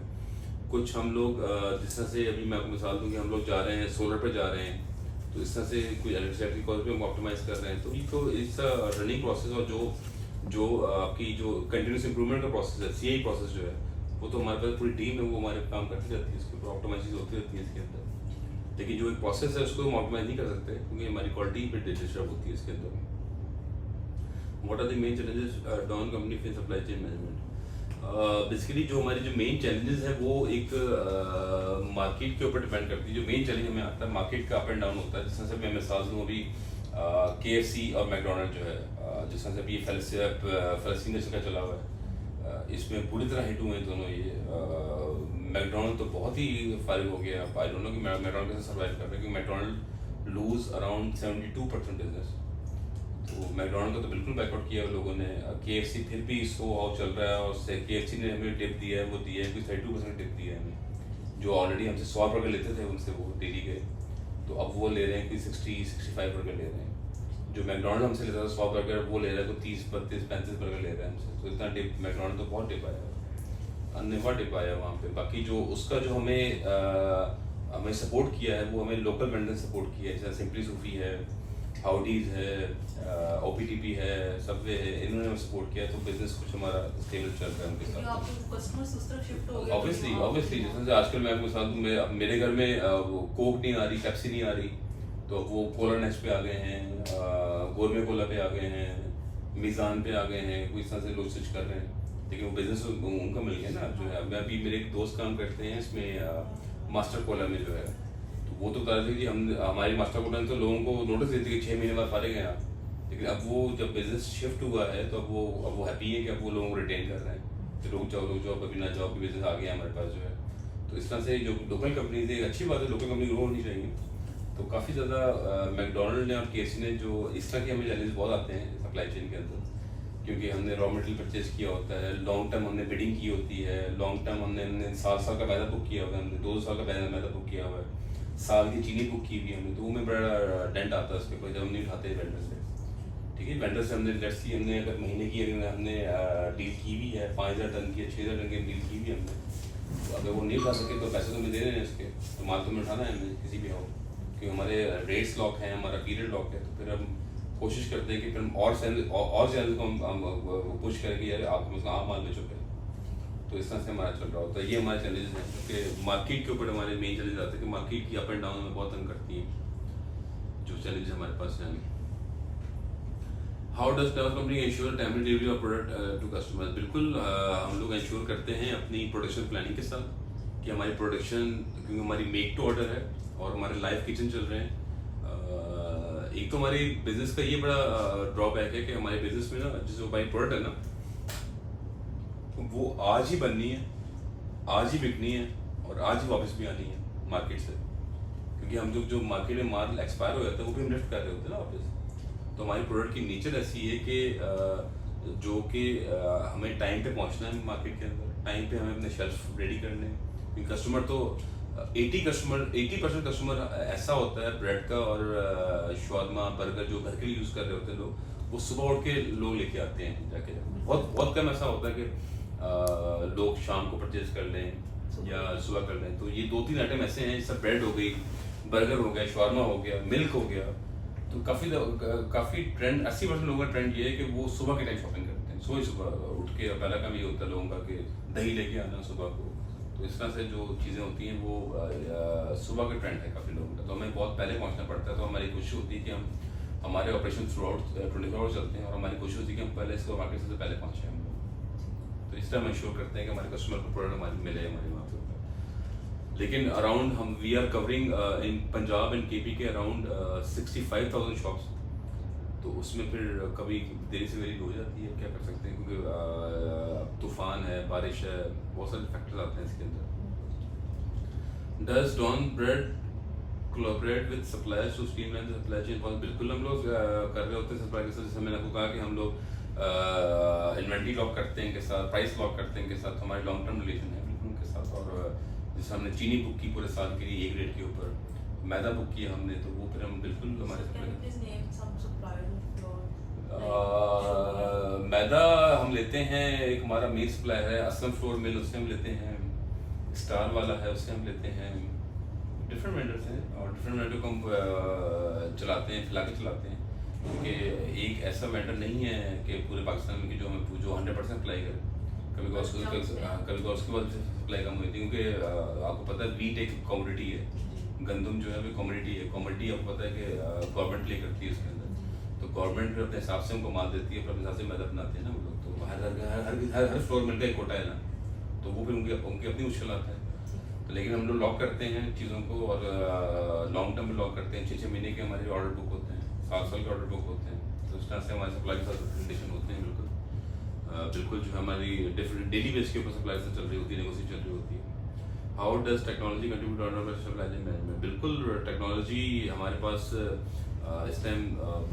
कुछ हम लोग जिस तरह से अभी मैं आपको मिसाल दूँ कि हम लोग जा रहे हैं सोलर पे जा रहे हैं, तो इस तरह से कोई इलेक्ट्रिसिटी कॉस्ट पे हम ऑप्टिमाइज कर रहे हैं। तो ये तो इट्स अ रनिंग प्रोसेस, और जो आपकी जो कंटिन्यूस इंप्रूवमेंट का प्रोसेस है, CI प्रोसेस जो है, वो तो हमारे पास पूरी टीम है, वो हमारे काम करती रहती है, इसके ऊपर ऑप्टिमाइज होती रहती है इसके अंदर। लेकिन जो एक प्रोसेस है उसको हम ऑप्टिमाइज नहीं कर सकते क्योंकि हमारी क्वालिटी पे डिस्टर्ब होती है इसके अंदर। What are the main challenges Dawn company face supply chain management? Basically जो हमारे जो मेन चैलेंजेस है वो एक मार्केट के ऊपर डिपेंड करती है। जो मेन चैलेंज हमें आता है मार्केट का अप एंड डाउन होता है। जिस तरह से मैं मिसाल दूँ, अभी KFC और मैकडोनल्ड जो है, जिस तरह से अभी फलस्तीन का चला हुआ है, इसमें पूरी तरह हिट हुए हैं दोनों ये। मैकडोनल्ड तो बहुत ही फारिग हो गया। आई डोंट नो कि मैकडोनल्ड कैसे सर्वाइव कर रहे हैं, क्योंकि मैकडोनल्ड लूज अराउंड 72% बिजनेस। तो मैकडोनल्ड को तो बिल्कुल बैकआउट किया लोगों ने। KFC फिर भी सो हाउ चल रहा है, और उससे KFC ने हमें टिप दिया है, वो दिया है, कुछ 32% टिप दिया है हमें। जो ऑलरेडी हमसे 100 बर्गर लेते थे उनसे वो डेली के, तो अब वो ले रहे हैं कि 60-65 बर्गर ले रहे हैं। जो मैकडोनल्ड हमसे लेता था 100 बर्गर, वो ले रहा है तो 30-32-35 बर्गर ले रहा है हमसे। तो इतना टिप मैकडोनल्ड तो बहुत टिप आया, अन्यवा टिप आया वहाँ पे। बाकी जो उसका जो हमें सपोर्ट किया है वो हमें लोकल वेंडर सपोर्ट किया है, जैसे सिंपली सूफी है, हाउडीज है, OPTP है, सबवे है, इन्होंने हमें सपोर्ट किया, तो बिजनेस कुछ हमारा स्टेबल चल रहा है उनके क्योंकि साथ। आपके कस्टमर्स उस तरफ शिफ्ट हो गए ऑब्वियसली जैसे आजकल मैं आपको बता दूं, मेरे घर में वो कोक नहीं आ रही, पेप्सी नहीं आ रही, तो वो कोला नेस्ट पे आ गए हैं, गोरमे कोला पे आ गए हैं, मीज़ान पे आ गए हैं, कोई इस तरह से लोग स्विच कर रहे हैं, लेकिन वो बिजनेस उनका मिल गया ना। जो है मैं अभी मेरे एक दोस्त काम करते हैं इसमें मास्टर कोला में जो है, तो वो तो बता रहे थे कि हम हमारी मास्टर कोला तो लोगों को नोटिस देती है कि 6 महीने बाद फारेग हैं आप, लेकिन अब वो जब बिजनेस शिफ्ट हुआ है तो अब वो हैप्पी है कि अब वो लोगों को रिटेन कर रहे हैं कि रुक जाओ अभी ना जाओ, की बिजनेस आ गया हमारे पास जो है। तो इस तरह से जो लोकल कंपनीज है, अच्छी बात है, लोकल कंपनी ग्रो होनी चाहिए। तो काफ़ी ज़्यादा मैकडोनल्ड ने और KFC ने जो इस तरह के हमें चैलेंज बहुत आते हैं सप्लाई चेन के अंदर, क्योंकि हमने रॉ मटेरियल परचेज किया होता है, लॉन्ग टर्म हमने बिडिंग की होती है, लॉन्ग टर्म हमने 7 साल का मैदा बुक किया हुआ है, हमने 2 साल का मैदा बुक किया हुआ है, साल की चीनी बुक की हुई है हमने, तो वो में बड़ा डेंट आता है उसके ऊपर जब हम नहीं उठाते वेंडर से। ठीक है, वेंडर से हमने लेट्स सी हमने अगर महीने की हमने डील की हुई है, 5000 टन की, 6000 टन की डील की हुई है हमने, तो अगर वो नहीं उठा सके तो पैसे तो हमें दे रहे हैं उसके, तो माल तो हमें उठाना है हमें किसी भी हो, क्योंकि हमारे रेट्स लॉक हैं, हमारा पीरियड लॉक है, तो फिर हम कोशिश करते हैं कि फिर हम और चैनल को हम पुश करें कि यार आप माल बेचो फिर। तो इस तरह से हमारा चल रहा होता है। ये हमारे चैलेंजेस हैं, क्योंकि मार्केट के ऊपर हमारे मेन चैलेंज आते हैं कि मार्केट की अप एंड डाउन में बहुत तंग करती है, जो चैलेंज हमारे पास हैं। How does travel company ensure timely delivery of product to customers? बिल्कुल हम लोग इंश्योर करते हैं अपनी प्रोडक्शन प्लानिंग के साथ कि हमारी प्रोडक्शन, क्योंकि हमारी मेक टू ऑर्डर है और हमारे लाइव किचन चल रहे हैं। एक तो हमारी बिजनेस का ये बड़ा ड्रॉबैक है कि हमारे बिजनेस में ना जो हमारी प्रोडक्ट है ना, वो आज ही बननी है, आज ही बिकनी है और आज ही वापस भी आनी है मार्केट से, क्योंकि हम लोग जो मार्केट में माल एक्सपायर हो जाता है वो भी हम लिफ्ट कर रहे होते हैं ना वापस। तो हमारी प्रोडक्ट की नेचर ऐसी है कि जो कि हमें टाइम पे पहुंचना है मार्केट के अंदर, टाइम पे हमें अपने शेल्फ रेडी करने हैं, क्योंकि कस्टमर तो 80% कस्टमर ऐसा होता है ब्रेड का और शॉर्मा बर्गर जो घर के लिए यूज़ कर रहे होते हैं लोग, वो सुबह उठ के लोग लेके आते हैं जाके। बहुत कम ऐसा होता है कि लोग शाम को परचेज कर लें या सुबह कर लें। तो ये 2-3 आइटम ऐसे हैं, जैसे ब्रेड हो गई, बर्गर हो गया, शॉर्मा हो गया, मिल्क हो गया। तो काफ़ी ट्रेंड 80% लोगों का ट्रेंड ये है कि वो सुबह के टाइम शॉपिंग करते हैं, सुबह उठ के। पहला काम ये होता है लोगों का कि दही लेके आना सुबह को। तो इस तरह से जो चीज़ें होती हैं वो सुबह का ट्रेंड है काफ़ी लोगों का, तो हमें बहुत पहले पहुंचना पड़ता है। तो हमारी कोशिश होती है कि हमारे ऑपरेशन थ्रू आउट 24 आवर्स चलते हैं और हमारी कोशिश होती है कि हम पहले इसको मार्केट से पहले पहुँचे हम लोग। तो इस तरह हम इंश्योर करते हैं कि हमारे कस्टमर को प्रोडक्ट हमारी मिले हमारे वहाँ पे। लेकिन अराउंड हम we are covering in Punjab and KP के अराउंड 65,000 शॉप्स। तो उसमें फिर कभी देरी से देरी हो जाती है, क्या कर सकते हैं, क्योंकि तूफान है, बारिश है, बहुत सारे फैक्टर्स आते हैं इसके अंदर। Does Dawn bread collaborate with suppliers to streamline the supply chain? बिल्कुल हम लोग कर रहे होते हैं सप्लाई के साथ। जैसे मैंने आपको कहा कि हम लोग इन्वेंट्री लॉक करते हैं इनके साथ, प्राइस लॉक करते हैं इनके साथ, हमारे लॉन्ग टर्म रिलेशन है बिल्कुल उनके साथ। और जैसे हमने चीनी बुक की पूरे साल के लिए 1 रेट के ऊपर, मैदा बुक किया हमने, तो वो फिर हम बिल्कुल हमारे मैदा हम लेते हैं। एक हमारा मेन सप्लायर है असलम फ्लोर मिल, उससे हम लेते हैं। स्टार वाला है, उससे हम लेते हैं। डिफरेंट वेंडर्स हैं और डिफरेंट वेंडर को हम चलाते हैं, खिला के चलाते हैं, क्योंकि एक ऐसा वेंडर नहीं है कि पूरे पाकिस्तान में जो हमें जो 100% सप्लाई करे। कभी उसके बाद सप्लाई कम हुई थी, क्योंकि आपको पता है वीट एक कमोडिटी है, गंदम जो है वो कमोडिटी है। कमोडिटी आपको पता है कि गवर्नमेंट प्ले करती है उसके अंदर, तो गवर्नमेंट अपने हिसाब से हमको माल देती है, अपने हिसाब से मैदा बनाते हैं ना वो लोग। तो हर फ्लोर मिल का एक कोटा है ना, तो वो फिर उनकी अपनी मुश्किल आता है। तो लेकिन हम लोग लॉक करते हैं चीज़ों को, और लॉन्ग टर्म में लॉक करते हैं। 6-6 महीने के हमारे ऑर्डर बुक होते हैं, 7 साल के ऑर्डर बुक होते हैं। तो उस तरह से हमारे सप्लाई के साथ रिलेशन होते हैं। बिल्कुल जो हमारी डिफरेंट डेली बेस के ऊपर सप्लाई से चल रही होती है, नेगोशिएशन चल रही होती है। How does technology contribute to supply chain management? बिल्कुल टेक्नोलॉजी हमारे पास इस टाइम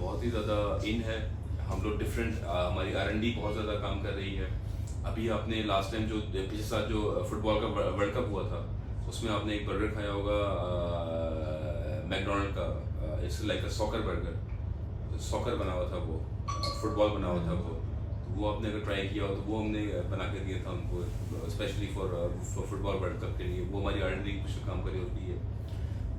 बहुत ही ज़्यादा इन है। हम लोग डिफरेंट हमारी R&D बहुत ज़्यादा काम कर रही है। अभी आपने लास्ट टाइम जो पिछले साल जो फुटबॉल का वर्ल्ड कप हुआ था, उसमें आपने एक बर्गर खाया होगा मैकडोनल्ड का, it's like a soccer burger. Soccer बना हुआ था वो, फुटबॉल बना हुआ था वो आपने अगर ट्राई किया हो तो वो हमने बना के दिया था उनको, specially for football world cup के लिए। वो हमारी R&D कुछ काम करी होती है।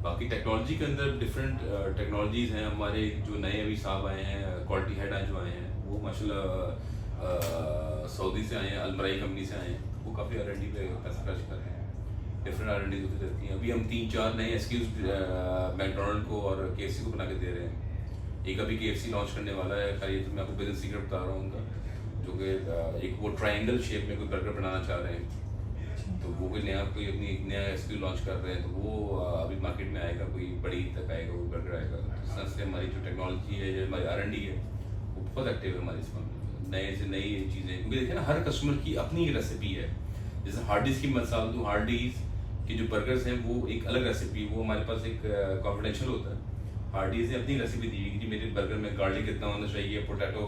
बाकी टेक्नोलॉजी के अंदर डिफरेंट टेक्नोलॉजीज़ हैं हमारे जो नए अभी साहब आए हैं क्वालिटी हेड जो आए हैं वो माशाल्लाह सऊदी से आए हैं अलमराई कंपनी से आए हैं वो काफ़ी R&D पे पैसा खर्च कर रहे हैं डिफरेंट R&D होती रहती हैं अभी हम 3-4 नए SKUs मैकडोनल्ड को और KFC को बना के दे रहे हैं एक अभी KFC लॉन्च करने वाला है खैर ये तो मैं आपको बिजनेस सीक्रेट बता रहा हूँ उनका जो कि एक वो ट्रायंगल शेप में कोई बर्गर बनाना चाह रहे हैं तो वो कोई अपनी नया SKU लॉन्च कर रहे हैं तो वो अभी मार्केट में आएगा कोई बड़ी तक आएगा वो बर्गर आएगा तो इस तरह से हमारी जो टेक्नोलॉजी है जो हमारी R&D है वो बहुत एक्टिव है हमारी इसमें नए से नई चीज़ें क्योंकि देखिए ना हर कस्टमर की अपनी रेसिपी है जैसे हार्डीज़ की मिसाल दूँ हार्डीज़ के जो बर्गर्स हैं वो एक अलग रेसिपी वो हमारे पास एक कॉन्फिडेंशियल होता है हार्डीज़ ने अपनी रेसिपी दी है कि मेरे बर्गर में गार्लिक इतना होना चाहिए पोटैटो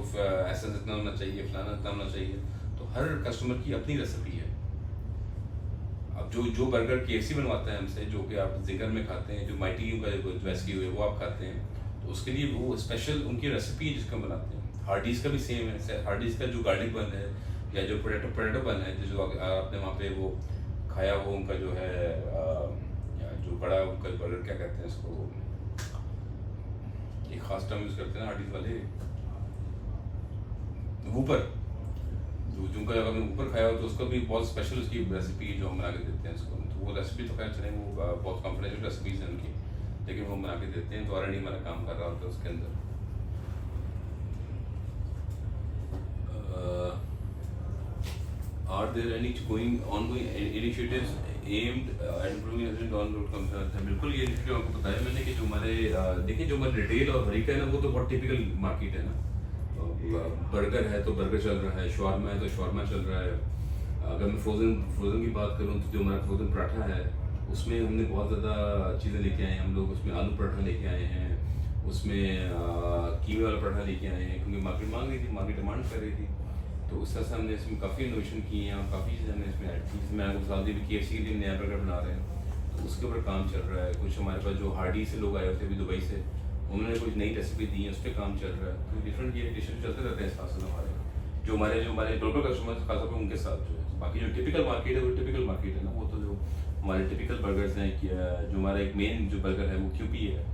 एसेंस इतना होना चाहिए फलाना इतना होना चाहिए तो हर कस्टमर की अपनी रेसिपी है अब जो बर्गर KFC बनवाता है हमसे जो कि आप जिगर में खाते हैं जो माइटी का जो SKU है वो आप खाते हैं तो उसके लिए वो स्पेशल उनकी रेसिपी है जिसको हम बनाते हैं हार्डीज़ का भी सेम है हार्डीज़ का जो गार्लिक बन है या जो पोटैटो बन है जो आपने वहाँ पे वो खाया वो उनका जो है जो बड़ा उनका बर्गर क्या कहते हैं इसको एक खास टर्म यूज़ करते हैं हार्डीज़ वाले वूपर जिनका जब हमने ऊपर खाया हो तो उसका भी बहुत स्पेशल उसकी रेसिपी जो हम बना के देते हैं उसको तो वो रेसिपी तो खैर चले वो बहुत कॉन्फिडेंशियल रेसिपीज़ हैं उनकी लेकिन वो बना के देते हैं तो R&D हमारा काम कर रहा होता है उसके अंदर Are there any ongoing initiatives aimed at improving on-road concerns? बिल्कुल ये इनिशिएटिव आपको बताया मैंने कि जो हमारे देखिए जो हमारे रिटेल और हरीका है ना वो तो बहुत टिपिकल मार्केट है ना बर्गर है तो बर्गर चल रहा है शवारमा है तो शवारमा चल रहा है अगर मैं फ्रोज़न की बात करूँ तो जो हमारा फ्रोज़न पराठा है उसमें हमने बहुत ज़्यादा चीज़ें लेके आए हैं हम लोग उसमें आलू पराठा लेके आए हैं उसमें कीमे वाला पराठा लेके आए हैं क्योंकि मार्केट मांग रही थी मार्केट डिमांड कर रही थी तो उस तरह से हमने इसमें काफ़ी इनोवेशन किए हैं और काफ़ी चीज़ें हमने इसमें ऐड की मैं आपको बता दी KFC के लिए नया बर्गर बना रहे हैं तो उसके ऊपर काम चल रहा है कुछ हमारे पास जो हार्डी से लोग आए होते अभी दुबई से उन्होंने कुछ नई रेसिपी दी है उस पर काम चल रहा है तो डिफरेंट ये डिशेज चलते रहते हैं साथ साथ हमारे जो हमारे लोकल कस्टमर्स खासतौर पर उनके साथ जो है बाकी जो टिपिकल मार्केट है वो टिपिकल मार्केट है ना वो तो जो हमारे टिपिकल बर्गर्स हैं कि जो हमारा एक मेन जो बर्गर है वो QP है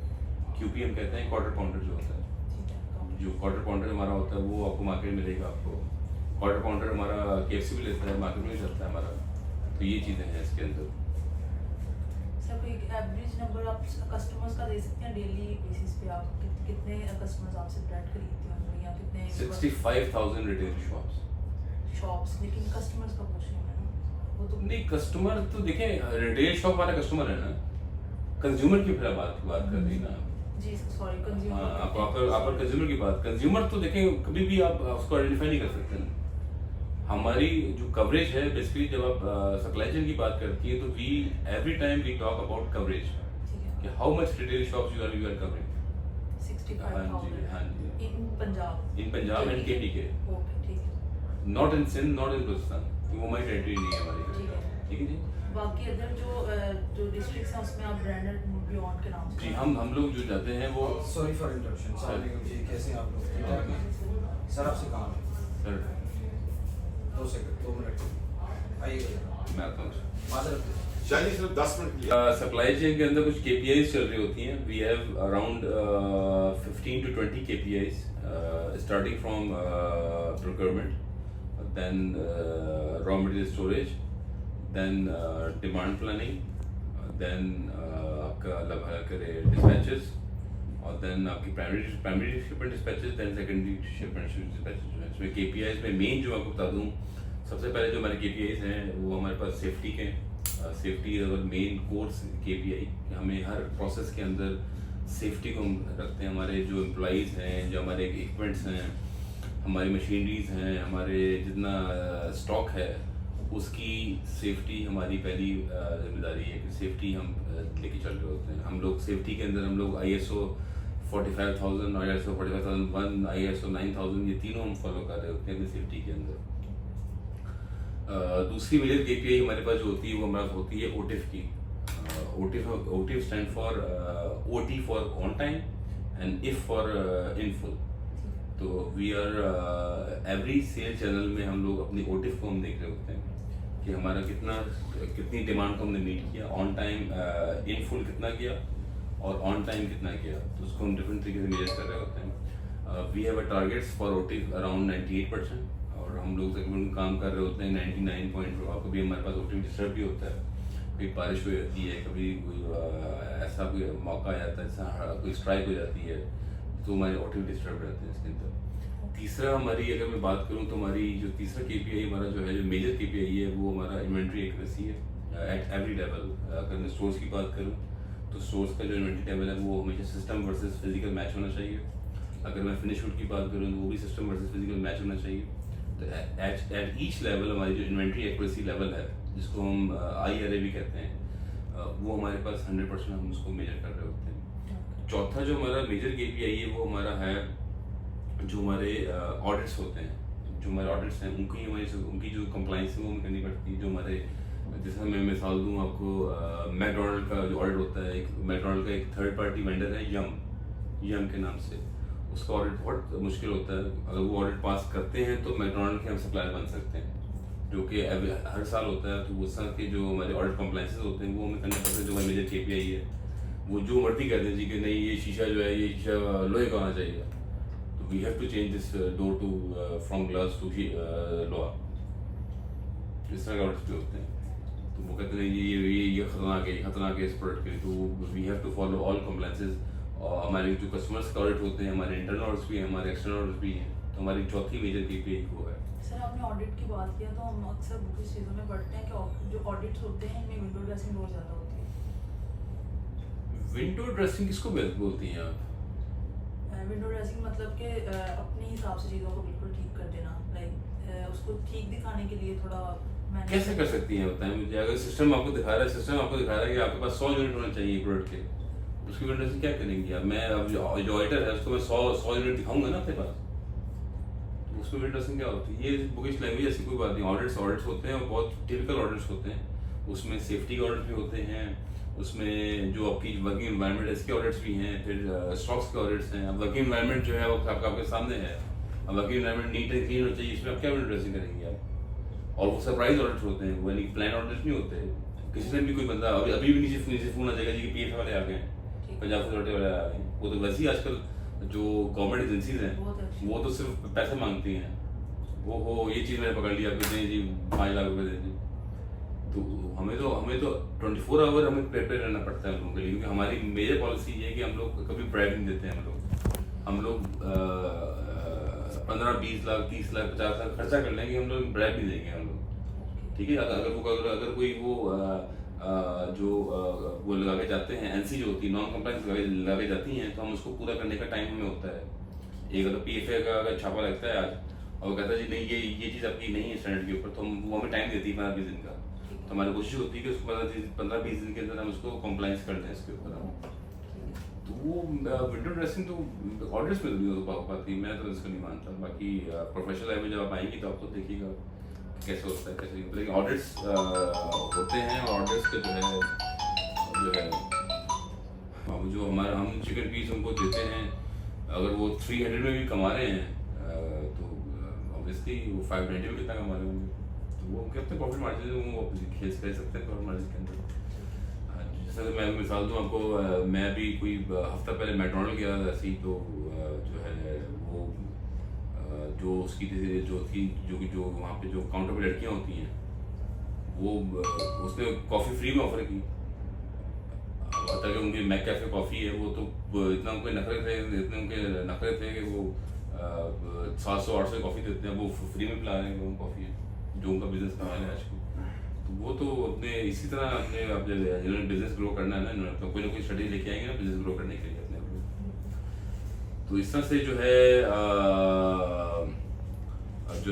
QP हम कहते हैं क्वार्टर पाउंडर जो होता है जो क्वार्टर पाउंडर हमारा होता है वो आपको मार्केट में मिलेगा आपको क्वार्टर पाउंडर हमारा KFC भी लेता है मार्केट में भी चलता है हमारा तो ये चीज़ें हैं इसके अंदर सर कोई एवरेज नंबर आप कस्टमर्स का दे सकते हैं डेली बेसिस पे आप कितने कस्टमर्स आपसे ब्रेड खरीदते हैं या कितने 65,000 रिटेल शॉप्स लेकिन कस्टमर्स का पूछ रही हूँ मैं ना वो तो नहीं कस्टमर तो देखें रिटेल शॉप हमारा कस्टमर है ना कंज्यूमर की फिर बात कर रही ना जी सॉरी कंज्यूमर हाँ आप कंज्यूमर की बात कंज्यूमर तो देखें कभी भी आप उसको आइडेंटिफाई नहीं कर सकते ना हमारी जो कवरेज है बेसिकली जब आप सप्लाई चेन की बात करती है तो we every time we talk about coverage कि how much retail shops you are covering 65,000 in Punjab and KPK okay ठीक है not in Sindh not in Balochistan वो हमारी टेरिटरी नहीं है हमारी ठीक है जी बाकी अदर जो डिस्ट्रिक्ट्स हैं उसमें आप ब्रांडेड बियॉन्ड के नाम से जी हम लोग जो जाते हैं वो सॉरी फॉर इंटरप्शन जी कैसे हैं आप लोग ठीक ठाक हैं सर आपसे काम है सर 2 मिनट आइए मैं आता हूँ माजरत शायद सिर्फ 10 मिनट के लिए सप्लाई चेन के अंदर कुछ KPIs चल रही होती हैं we have around 15 to 20 KPIs starting from procurement then raw material storage then demand planning then आपका डिस्पैचेस और देन आपकी primary shipment dispatches then secondary shipment dispatches जो है इसमें KPIs में मेन जो आपको बता दूँ सबसे पहले जो हमारे KPIs हैं वो हमारे पास सेफ्टी के safety is our main course KPI हमें हर प्रोसेस के अंदर सेफ्टी को हम रखते हैं हमारे जो एम्प्लॉइज़ हैं जो हमारे इक्विपमेंट्स हैं हमारी मशीनरीज हैं हमारे जितना स्टॉक है उसकी सेफ्टी हमारी पहली जिम्मेदारी है कि सेफ्टी हम लेके चल रहे होते हैं हम लोग सेफ्टी के अंदर हम लोग ISO 45,000 ISO 45,001 ISO 9000 ये तीनों हम फॉलो कर रहे होते हैं अपनी सेफ्टी के अंदर दूसरी मेजर KPI हमारे पास जो होती है वो हमारे पास होती है OTIF की OTIF stand for OT for on time and IF for in full तो we are every sell channel में हम लोग अपनी OTIF को हम देख रहे होते हैं कि हमारा कितनी डिमांड को हमने मीट किया ऑन टाइम इन फुल कितना किया और ऑन टाइम कितना किया, तो उसको हम डिफरेंट तरीके से मेजर कर रहे होते हैं। We have a targets for OT around 98%, और हम लोग तकरीबन काम कर रहे होते हैं 99 और कभी हमारे पास ओटी डिस्टर्ब भी होता है, कभी बारिश हो जाती है, कभी कोई ऐसा कोई मौका आ जाता है, ऐसा कोई स्ट्राइक हो जाती है, तो हमारे ओटी डिस्टर्ब रहते हैं इसके अंदर। तीसरा हमारी अगर मैं बात करूं तो हमारी जो तीसरा KPI हमारा जो है, जो मेजर KPI है, वो हमारा इन्वेंट्री एक्यूरेसी है एट एवरी लेवल। अगर मैं स्टोर्स की बात करूं तो स्टोर्स का जो इन्वेंट्री लेवल है वो हमेशा सिस्टम वर्सेस फिजिकल मैच होना चाहिए। अगर मैं फिनिश गुड की बात करूं तो वो भी सिस्टम वर्सेस फिजिकल मैच होना चाहिए। तो एट ईच लेवल हमारी जो इन्वेंट्री एक्यूरेसी लेवल है, जिसको हम IRA भी कहते हैं, वो हमारे पास 100% हम उसको मेजर कर रहे होते हैं। चौथा जो हमारा मेजर KPI है वो हमारा है जो हमारे ऑडिट्स होते हैं, जो हमारे ऑडिट्स हैं उनकी जो कंप्लाइंस है वो हमें करनी पड़ती है। जो हमारे, जैसे मैं मिसाल दूं आपको, मैकडोनल्ड का जो ऑडिट होता है, एक मैकडोनल्ड का एक थर्ड पार्टी वेंडर है यम के नाम से, उसका ऑडिट बहुत मुश्किल होता है। अगर वो ऑडिट पास करते हैं तो मैकडोनल्ड के हम सप्लायर बन सकते हैं, जो कि हर साल होता है। तो उस साल के जो हमारे ऑडिट कंप्लाइंसेस होते हैं वो हमें करने पड़ते हैं। जो हमारी मेजर KPI है, वो जो मर्जी कहते हैं जी कि नहीं ये शीशा जो है, ये शीशा लोहे का होना चाहिए, तो we have to change this door to from glass to लोहा, इस तरह के ऑडिट्स भी होते हैं। तो वो कहते हैं ये खतरनाक है इस प्रोडक्ट के लिए, तो we have to follow all compliances. और हमारे जो कस्टमर्स का ऑडिट होते हैं, हमारे इंटरनल ऑडिट्स भी हैं, हमारे एक्सटर्नल ऑडिट्स भी हैं। तो हमारी चौथी मेजर KPI वो है। सर आपने ऑडिट की बात किया, तो हम अक्सर बुकिश चीज़ों में पढ़ते हैं कि जो ऑडिट्स होते हैं इनमें विंडो ड्रेसिंग बहुत ज़्यादा होती है। विंडो ड्रेसिंग किसको बोलती हैं आप? विंडो ड्रेसिंग मतलब कि अपने हिसाब से चीज़ों को बिल्कुल ठीक कर देना, लाइक उसको ठीक दिखाने के लिए थोड़ा कैसे कर सकती हैं बताएं मुझे? अगर सिस्टम आपको दिखा रहा है कि आपके पास 100 यूनिट होना चाहिए प्रोडक्ट के, उसकी विंडो ड्रेसिंग क्या करेंगी आप? मैं अब जो ऑडिटर है उसको मैं 100 यूनिट दिखाऊंगा ना अपने पास, तो उसमें विंडो ड्रेसिंग क्या होती है? ये बुकिश लैंग्वेज ऐसी कोई बात नहीं। ऑडिट्स होते हैं और बहुत टिपिकल ऑडिट्स होते हैं। उसमें सेफ्टी ऑडिट भी होते हैं, उसमें जो आपकी वर्किंग एनवायरनमेंट है इसके ऑडिट्स भी हैं, फिर स्टॉक्स के ऑडिट्स हैं। अब वर्किंग एनवायरनमेंट जो है वो आपके सामने है। अब working environment neat and clean होना चाहिए, इसमें आप क्या विंडो ड्रेसिंग करेंगे आप? और वो सरप्राइज ऑडिट्स होते हैं, वो यानी प्लान ऑडिट्स नहीं होते। किसी ने भी कोई बंदा अभी भी नीचे फोन आ जाएगा जी कि PF वाले आ गए हैं, पंजाब अथॉरिटी वाले आ गए हैं। वो तो वैसे ही आजकल जो गवर्नमेंट एजेंसीज हैं वो तो सिर्फ पैसे मांगती हैं। वो ये चीज़ मैंने पकड़ लिया, आपको दें जी 5 लाख रुपए दे दी। तो हमें तो 24 आवर हमें प्रिपेयर रहना पड़ता है हम लोगों के लिए, क्योंकि हमारी मेजर पॉलिसी ये है कि हम लोग कभी ब्राइब नहीं देते हैं। हम लोग 15, 20 लाख, 30 लाख, 50 लाख खर्चा कर लेंगे, हम लोग ब्राइब नहीं देंगे हम लोग, ठीक है। अगर कोई वो लगा के जाते हैं, NC जो होती है, नॉन कंप्लाइंस लगा के जाती हैं, तो हम उसको पूरा करने का टाइम हमें होता है। एक अगर PFA का अगर छापा लगता है आज और वो कहता है जी नहीं ये चीज़ आपकी नहीं है स्टैंडर्ड के ऊपर, तो वो हमें टाइम देती है 15-20 दिन का। तो हमारी कोशिश होती है कि उसको 15-20 दिन के अंदर हम उसको कंप्लाइंस कर दें इसके ऊपर हम। तो वो विंडो ड्रेसिंग तो ऑडिट्स में तो नहीं हो पाती, मैं तो इसको नहीं मानता। बाकी प्रोफेशनल लाइफ में जब आप आएंगी तो आप तो देखिएगा कैसे होता है, कैसे नहीं। लेकिन ऑडिट्स होते हैं, और ऑडिट्स के जो है जो हम चिकन पीस उनको देते हैं, अगर वो 300 में भी कमा रहे हैं तो ऑब्वियसली वो 590 में कितना कमा रहे होंगे, तो वो कितने प्रॉफिट मार्जिन है वो खेल सकते हैं प्रॉफिट मार्जिन के अंदर। जैसे मैं मिसाल दूँ आपको, मैं अभी कोई हफ्ता पहले मैकडोनल्ड गया था ऐसे ही, तो जो है वो जो उसकी जो वहाँ पे जो काउंटर पे लड़कियाँ होती हैं, वो उसने कॉफ़ी फ्री में ऑफर की। आता कि उनकी मैक कैफे कॉफ़ी है, वो तो इतना उनके नखरे थे कि वो 700-800 कॉफ़ी देते हैं, वो फ्री में पिला रहे हैं लोगों को कॉफ़ी है, जो उनका बिजनेस कमाल है आज को। तो वो तो अपने इसी तरह अपने जिन्होंने बिजनेस ग्रो करना है ना, इन्होंने तो कोई ना कोई स्ट्रेटेजी लेके आएंगे ना बिजनेस ग्रो करने के लिए अपने लोग। तो इस तरह से जो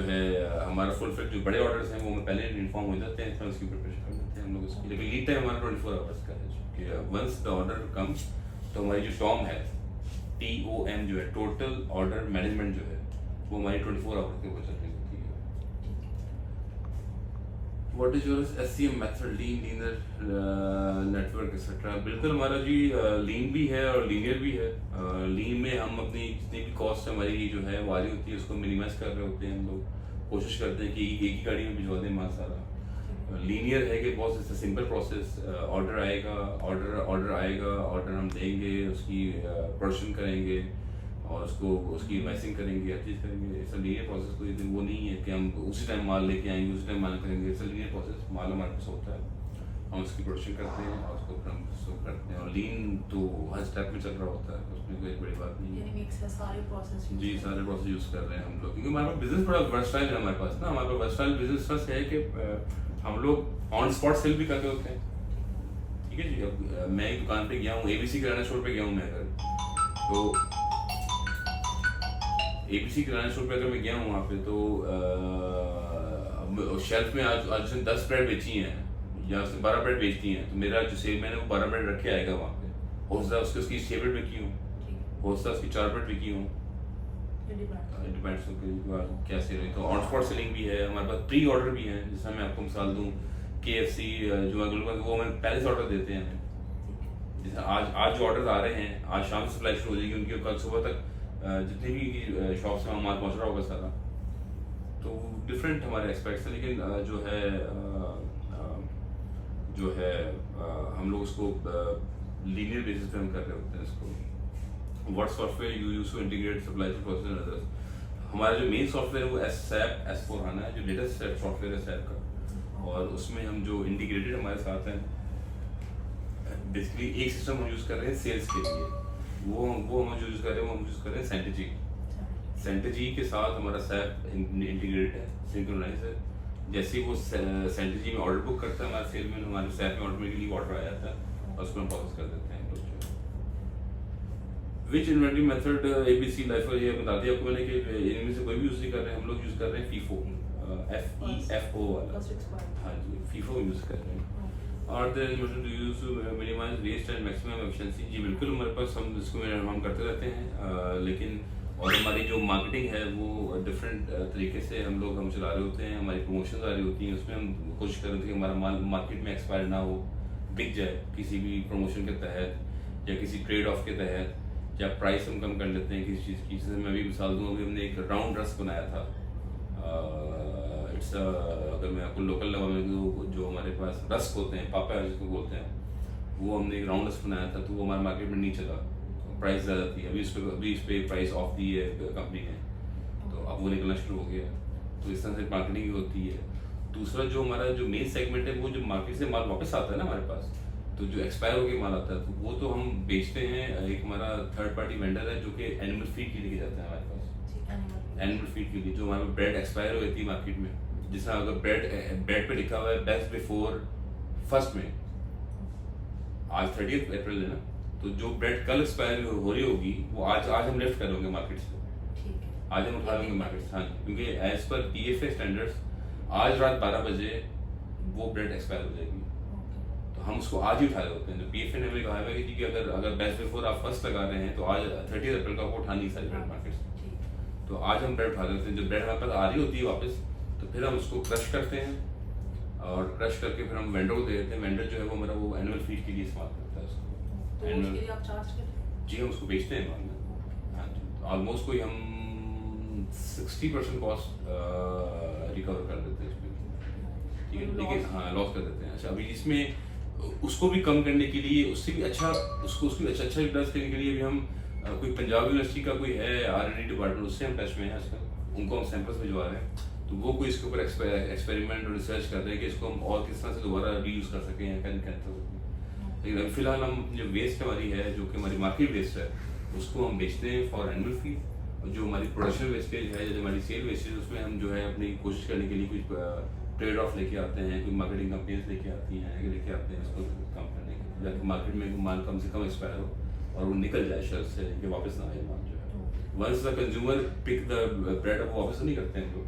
है हमारा फुल फिट जो बड़े ऑर्डर्स हैं वो हमें पहले इन्फॉर्म हो जाते हैं, तो उसकी प्रिपरेशन कर लेते हैं हम लोग उसकी। लेकिन लीड टाइम हमारा 24 आवर्स का है, कि वंस द ऑर्डर कम्स तो हमारी जो टॉम है, TOM जो है टोटल ऑर्डर मैनेजमेंट जो है, वो हमारी 24 आवर्स के ऊपर चल रही होती है। What is your SCM method, linear network etcetera? बिल्कुल हमारा जी लीन भी है और लीनियर भी है। लीन में हम अपनी जितनी भी कॉस्ट हमारी जो है वाली होती है उसको मिनिमाइज कर रहे होते हैं। हम लोग कोशिश करते हैं कि एक ही गाड़ी में भिजवा दें माल सारा। लीनियर है कि बहुत सिंपल प्रोसेस, ऑर्डर आएगा, ऑर्डर हम देंगे, उसकी प्रोडक्शन करेंगे और उसकी मैसिंग करेंगे, हर चीज़ करेंगे। इट्स लीनियर प्रोसेस, कोई वो नहीं है कि हम उसी टाइम माल लेके आएंगे, उसी टाइम माल करेंगे। इट्स लीनियर प्रोसेस, माल हमारे पास होता है, हम उसकी प्रोडक्शन करते हैं और उसको फिर हम सर्व करते हैं। और लीन तो हर स्टेप में चल रहा होता है, उसमें कोई बड़ी बात नहीं है। यानी मिक्स है सारे प्रोसेस जी, सारे प्रोसेस यूज़ कर रहे हैं हम लोग, क्योंकि हमारे पास बिजनेस बड़ा वर्सटाइल है। हमारे पास ना, हमारे पास वर्सटाइल बिजनेस फर्स्ट है कि हम लोग ऑन स्पॉट सेल भी करते होते हैं। ठीक है जी, अब मैं एक दुकान पे गया हूँ, ABC किराना स्टोर पे गया हूँ मैं, अगर तो ABC किराना स्टोर पे अगर मैं गया हूँ वहाँ पे, तो शेल्फ में आज उसने 10 ब्रेड बेची हैं या उसने 12 ब्रेड बेचती हैं, तो मेरा जो सेल मैंने वो 12 ब्रेड रखे आएगा वहाँ पे। हो सकता है उसकी 6 ब्रेड बिकी हूँ, हो सकता है उसकी 4 ब्रेड बिकी हूँ, डिपेंड्स क्या सेल है। तो ऑन स्पॉट सेलिंग भी है हमारे पास, प्री ऑर्डर भी है। जैसे मैं आपको मिसाल दूँ, KFC जो वो हमें पहले से ऑर्डर देते हैं। जैसे आज जो ऑर्डर आ रहे हैं, आज शाम से सप्लाई शुरू हो जाएगी उनकी, कल सुबह तक जितनी भी शॉप्स में माल पहुँच रहा होगा सारा। तो डिफरेंट हमारे एक्सपेक्ट्स हैं, लेकिन जो है हम लोग उसको लीनियर बेसिस पे हम कर रहे होते हैं इसको। What software you use to integrate supply chain process and others. हमारा जो मेन सॉफ्टवेयर है वो SAP S/4HANA है, जो लेटेस्ट सॉफ्टवेयर है SAP का, और उसमें हम जो इंटीग्रेटेड हमारे साथ हैं, बेसिकली एक सिस्टम हम यूज़ कर रहे हैं सेल्स के लिए। वो हम जो यूज़ कर रहे हैं वो हम यूज़ कर रहे हैं सेंटजी के साथ हमारा SAP इंटीग्रेटेड है, सिंक्रोनाइज है। जैसे ही वो सेंटजी में ऑर्डर बुक करता है हमारे सेल में, हमारे SAP में ऑटोमेटिकली ऑर्डर आ जाता है और उसको हम प्रोसेस कर देते हैं। विच इन्वेंटरी मेथड ABC लाइफ ये बता दिया आपको मैंने कि इनमें से कोई भी यूज़ नहीं कर रहे हैं। हम लोग यूज़ कर रहे हैं FIFO, FEFO वाला। हाँ जी, FIFO यूज़ कर रहे हैं। और the method to use to minimise waste and maximum efficiency. जी बिल्कुल, हमारे पास हम इसको हम करते रहते हैं, लेकिन और हमारी जो मार्केटिंग है वो डिफरेंट तरीके से हम चला रहे होते हैं। हमारी प्रमोशन आ रही होती हैं, उसमें हम कोशिश कर रहे होते हैं कि हमारा माल मार्केट में एक्सपायर ना हो, बिक जाए किसी भी प्रमोशन के तहत या किसी ट्रेड ऑफ के तहत, या प्राइस हम कम कर लेते हैं किसी चीज़ की। जैसे मैं भी मिसाल दूँ, अभी हमने एक राउंड रस्क बनाया था। इट्स अगर मैं आपको लोकल लेवल में जो हमारे पास रस्क होते हैं, पापा जिसको बोलते हैं, वो हमने एक राउंड रस्क बनाया था, तो वो हमारे मार्केट में नहीं चला, प्राइस ज़्यादा थी। अभी इस पे प्राइस ऑफ दी है कंपनी ने, तो अब वो निकलना शुरू हो गया। तो इस तरह से मार्केटिंग होती है। दूसरा जो हमारा जो मेन सेगमेंट है, वो जो मार्केट से माल वापस आता है ना हमारे पास, तो जो एक्सपायर होकर माल आता है, तो वो तो हम बेचते हैं। एक हमारा थर्ड पार्टी वेंडर है जो कि एनिमल फीड के लिए लेके जाता है हमारे पास। एनिमल फीड के लिए जो हमारे ब्रेड एक्सपायर हो जाती है मार्केट में, जैसा अगर ब्रेड पे लिखा हुआ है बेस्ट बिफोर 1 मई, आज 30 अप्रैल है ना, तो जो ब्रेड कल एक्सपायर हो रही होगी वो आज हम लिफ्ट करेंगे मार्केट से, आज हम उठा लेंगे मार्केट से। हाँ, क्योंकि एज पर PFA स्टैंडर्ड्स आज रात 12 बजे वो ब्रेड एक्सपायर हो जाएगी, तो हम उसको आज ही उठा रहे होते हैं। तो PFA ने हमें कहा है कि अगर बेस्ट बिफोर आप 1 लगा रहे हैं तो आज 30 अप्रैल का वो उठा नहीं सारी ब्रेड मार्केट से, तो आज हम ब्रेड उठा लेते हैं। जब ब्रेड हमारे पास आ रही होती है वापस, तो फिर हम उसको क्रश करते हैं, और क्रश करके फिर हम वेंडर को दे देते हैं। वेंडर जो है वो हमारा वो एनुअल फीड के लिए इस्तेमाल करता है उसको। तो उसके लिए आप चार्ज करते हैं? जी, हम उसको बेचते हैं माल में। हाँ जी, ऑलमोस्ट कोई हम 60% कॉस्ट रिकवर कर देते हैं इसमें। ठीक है, लेकिन हाँ लॉस कर देते हैं। अच्छा, अभी इसमें उसको भी कम करने के लिए, उससे भी अच्छा यूटिलाइज करने के लिए भी हम कोई पंजाब यूनिवर्सिटी का कोई है R&D डिपार्टमेंट, उससे हम टच में हैं आजकल, उनको हम सैंपल्स भिजवा रहे हैं। तो वो कोई इसके ऊपर एक्सपेरिमेंट और रिसर्च कर रहे हैं कि इसको हम और किस तरह से दोबारा रीयूज़ कर सकें या कैन कर सकें। लेकिन अभी फिलहाल हम जो वेस्ट हमारी है, जो कि हमारी मार्केट वेस्ट है, उसको हम बेचते हैं फॉर एनुअल फी। और जो हमारी प्रोडक्शन वेस्टेज है, जो हमारी सेल वेस्टेज, उसमें हम जो है अपनी कोशिश करने के लिए कुछ ट्रेड ऑफ लेके आते हैं, कोई मार्केटिंग कंपनीज लेके आती हैं, लेके आते हैं उसको काम करने के लिए, ताकि मार्केट में माल कम से कम एक्सपायर हो और वो निकल जाए शेल्फ से, कि वापस ना आए माल जो है। Once the consumer pick the bread, अब वापस नहीं करते हैं लोग,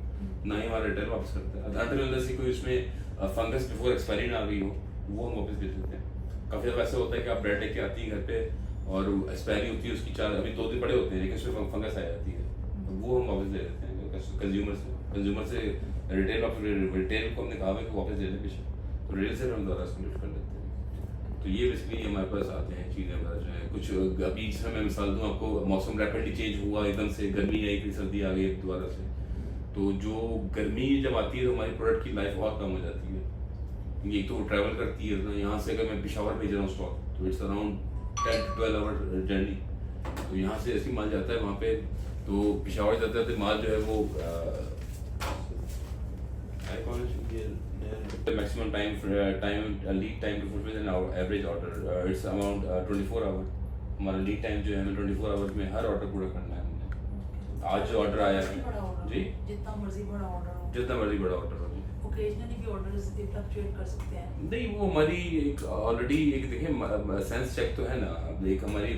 ना ही हमारा रिटेल वापस करते हैं। अदर वजह से कोई उसमें फंगस बिफोर एक्सपायरी ना आ गई हो, वो हम वापस बेच देते हैं। काफ़ी ज़्यादा ऐसा होता है कि आप ब्रेड लेके आती हैं घर पे और एक्सपायरी होती है उसकी 4 अभी 2 दिन पड़े होते हैं, लेकिन उसमें फंगस आ जाती है, तो वो हम वापस दे देते हैं कंज्यूमर से। रिटेल को हमने कहा है कि वापस दे दें पीछे, तो रिटेल से हम दोबारा उसको लिफ्ट कर लेते हैं। तो ये बेसिकली हमारे पास आते हैं चीज़ें हमारा जो है। कुछ अभी जैसे मैं मिसाल दूँ आपको, मौसम रैपिडली चेंज हुआ, एकदम से गर्मी आई, फिर सर्दी आ गई दोबारा से, तो जो गर्मी जब आती है तो हमारी प्रोडक्ट की लाइफ बहुत कम हो जाती है। ये तो ट्रैवल करती है ना, यहाँ से अगर मैं पेशावर भेज रहा हूँ स्टॉक तो it's around 10 to 12 hour journey. तो यहाँ से ऐसी माल जाता है वहाँ पे, तो पेशावर जाता है तो माल जो है वो maximum lead time to fulfil an average order it's around 24 hour. हमारा लीड टाइम जो है हमें 24 आवर्स में हर ऑर्डर पूरा करना है हमने। आज जो ऑर्डर आया है जी, जितना मर्जी बड़ा ऑर्डर हो, जितना मर्जी बड़ा ऑर्डर हो जी, ओकेजनली भी ऑर्डर्स फ्लक्चुएट कर सकते हैं। नहीं वो हमारी एक ऑलरेडी एक देखिए सेंस चेक तो है ना। अब एक हमारी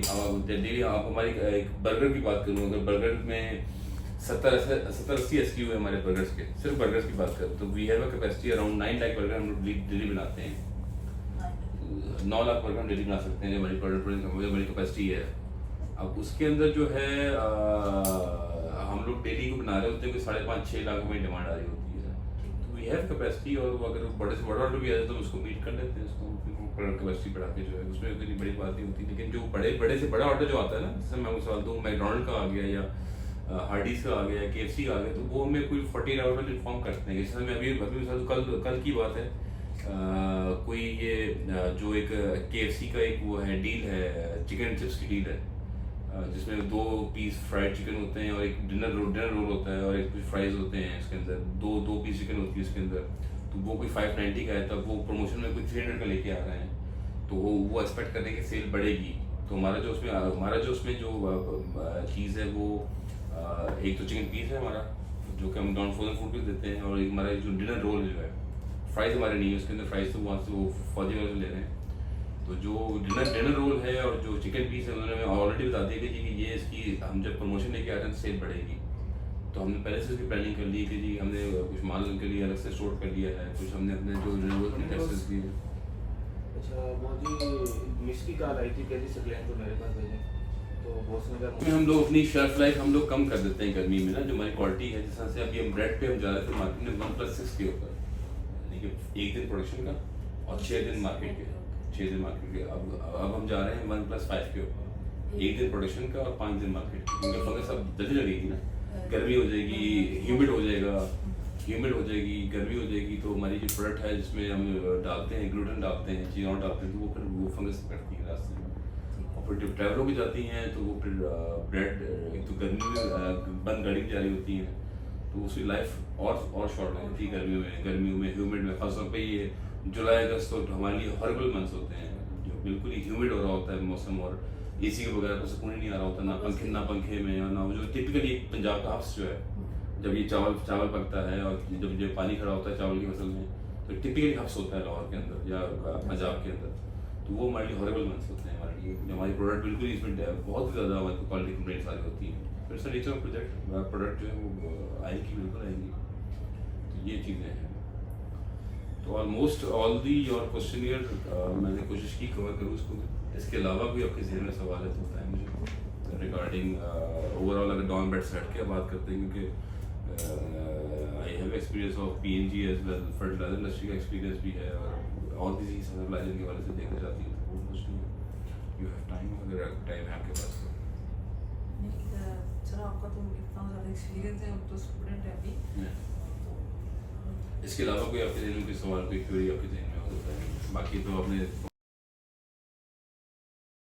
डेली आप हमारी एक बर्गर की बात करूँ, अगर बर्गर में 70-80 SKU है हमारे बर्गर्स के, सिर्फ बर्गर्स की बात करूँ तो we have a capacity around 9 lakh burger हम लोग डेली बनाते हैं। 9 लाख बर्गर हम डेली बना सकते हैं, जो हमारी हमारी कैपेसिटी है। अब उसके अंदर जो है हम लोग डेली को बना रहे होते हैं कि 5.5-6 लाख में डिमांड आ रही होती है। तो वी हैव कैपेसिटी, और अगर बड़े से बड़ा ऑर्डर भी आ जाए तो हम उसको मीट कर लेते हैं, उसको कैपेसिटी बढ़ा के जो है उसमें कोई बड़ी बात नहीं होती। लेकिन जो बड़े से बड़ा ऑर्डर जो आता है ना, जैसे मैं सवाल दूँ मैकडोनल्ड का आ गया या हार्डीज का आ गया या KFC का आ गया, तो वो हमें कोई 48 आवर में इन्फॉर्म करते हैं। जैसे मैं अभी मिसाल कल की बात है, कोई ये जो एक KFC का एक वो है डील है, चिकन चिप्स की डील है, जिसमें 2 पीस फ्राइड चिकन होते हैं और एक डिनर रोल होता है और एक कुछ फ्राइज होते हैं इसके अंदर, दो पीस चिकन होती है इसके अंदर। तो वो कोई 590 का है, तब वो प्रमोशन में कोई 300 का लेके आ रहे हैं, तो वो एक्सपेक्ट करने की सेल बढ़ेगी। तो हमारा जो उसमें जो चीज़ है वो एक तो चिकन पीस है हमारा, जो कि हम नॉन फ्रोजन फूड भी देते हैं, और एक हमारा जो डिनर रोल जो है, फ्राइज हमारे नहीं है उसके अंदर, फ्राइज तो वहाँ से वो फौजी वाले से ले रहे हैं। तो जो डिनर रोल है और जो चिकन पीस है उन्होंने हमें ऑलरेडी बता दिया कि ये इसकी हम जब प्रमोशन लेके आ रहे हैं तो सेल बढ़ेगी। तो हमने पहले से इसकी प्लानिंग कर ली कि जी हमने कुछ माल के लिए अलग से स्टोर कर लिया है, कुछ हमने अपने जो टेक्सेस दिए। अच्छा मौजी मिस्की का आई थी कैसी से क्लाइंट को मेरे पास भेजे, तो बॉस ने कहा हम लोग अपनी शेल्फ लाइफ हम लोग कम कर देते हैं गर्मी में ना, जो हमारी क्वालिटी है। जिस तरह से अभी हम ब्रेड पे हम जा रहे थे मार्केट में 1+6 के ऊपर, यानी कि 1 दिन प्रोडक्शन का और 6 दिन मार्केट के, 6 दिन मार्केट के। अब हम जा रहे हैं 1+5 के ऊपर, 1 दिन प्रोडक्शन का और 5 दिन मार्केट के, क्योंकि फंगस अब जल्दी लगेगी ना, गर्मी हो जाएगी, ह्यूमिड हो जाएगा, गर्मी हो जाएगी, तो हमारी जो प्रोडक्ट है जिसमें हम डालते हैं ग्लूटेन डालते हैं, चीज़ और डालते हैं, तो वो फिर वो फंगस पकड़ती है रास्ते में। और फिर जब ट्रैवलों की जाती हैं तो वो फिर ब्रेड एक तो गर्मी में बंद गाड़ी में जा रही होती हैं, तो उसकी लाइफ और शॉर्ट हो जाती है गर्मियों में ह्यूमिड में। खासतौर पर ये जुलाई अगस्त तो हमारे लिए हॉरेबल मंथ्स होते हैं, जो बिल्कुल ही ह्यूमिड हो रहा होता है मौसम, और AC के बगैर तो सुकून ही नहीं आ रहा होता, ना पंखे में, और ना जो टिपिकली पंजाब का हफ्स जो है, जब ये चावल पकता है और जब ये पानी खड़ा होता है चावल की फसल में, तो टिपिकली हफ्स होता है लाहौर के अंदर या पंजाब के अंदर। तो वो हमारे लिए हॉरेबल मंथ्स होते हैं हमारे लिए, हमारी प्रोडक्ट बिल्कुल ही इसमें बहुत ज़्यादा हमारी क्वालिटी कंप्लेंट्स आ रही होती हैं। फिर सर नेचर ऑफ प्रोडक्ट जो है वो आएगी, बिल्कुल आएंगी। तो ये चीज़ें हैं। तो almost all the your questionnaire मैंने कोशिश की कवर करूँ उसको। इसके अलावा कोई आपके जहन में सवाल है तो बताएं मुझे रिगार्डिंग ओवरऑल। अगर डॉन बेड सेट की बात करते हैं, क्योंकि I have experience of PNG as well, fertiliser industry का एक्सपीरियंस भी है, और किसी फर्टिलाइजर के वाले से देखना चाहती हूँ तो वो मुश्किल यू हैव टाइम, अगर टाइम है आपके पास तो। सर आपका तो इतना ज़्यादा एक्सपीरियंस है, तो स्टूडेंट है अभी। इसके अलावा कोई आपके जहन में कोई सवाल, कोई क्वेरी आपके जहन में हो सकता है? बाकी तो आपने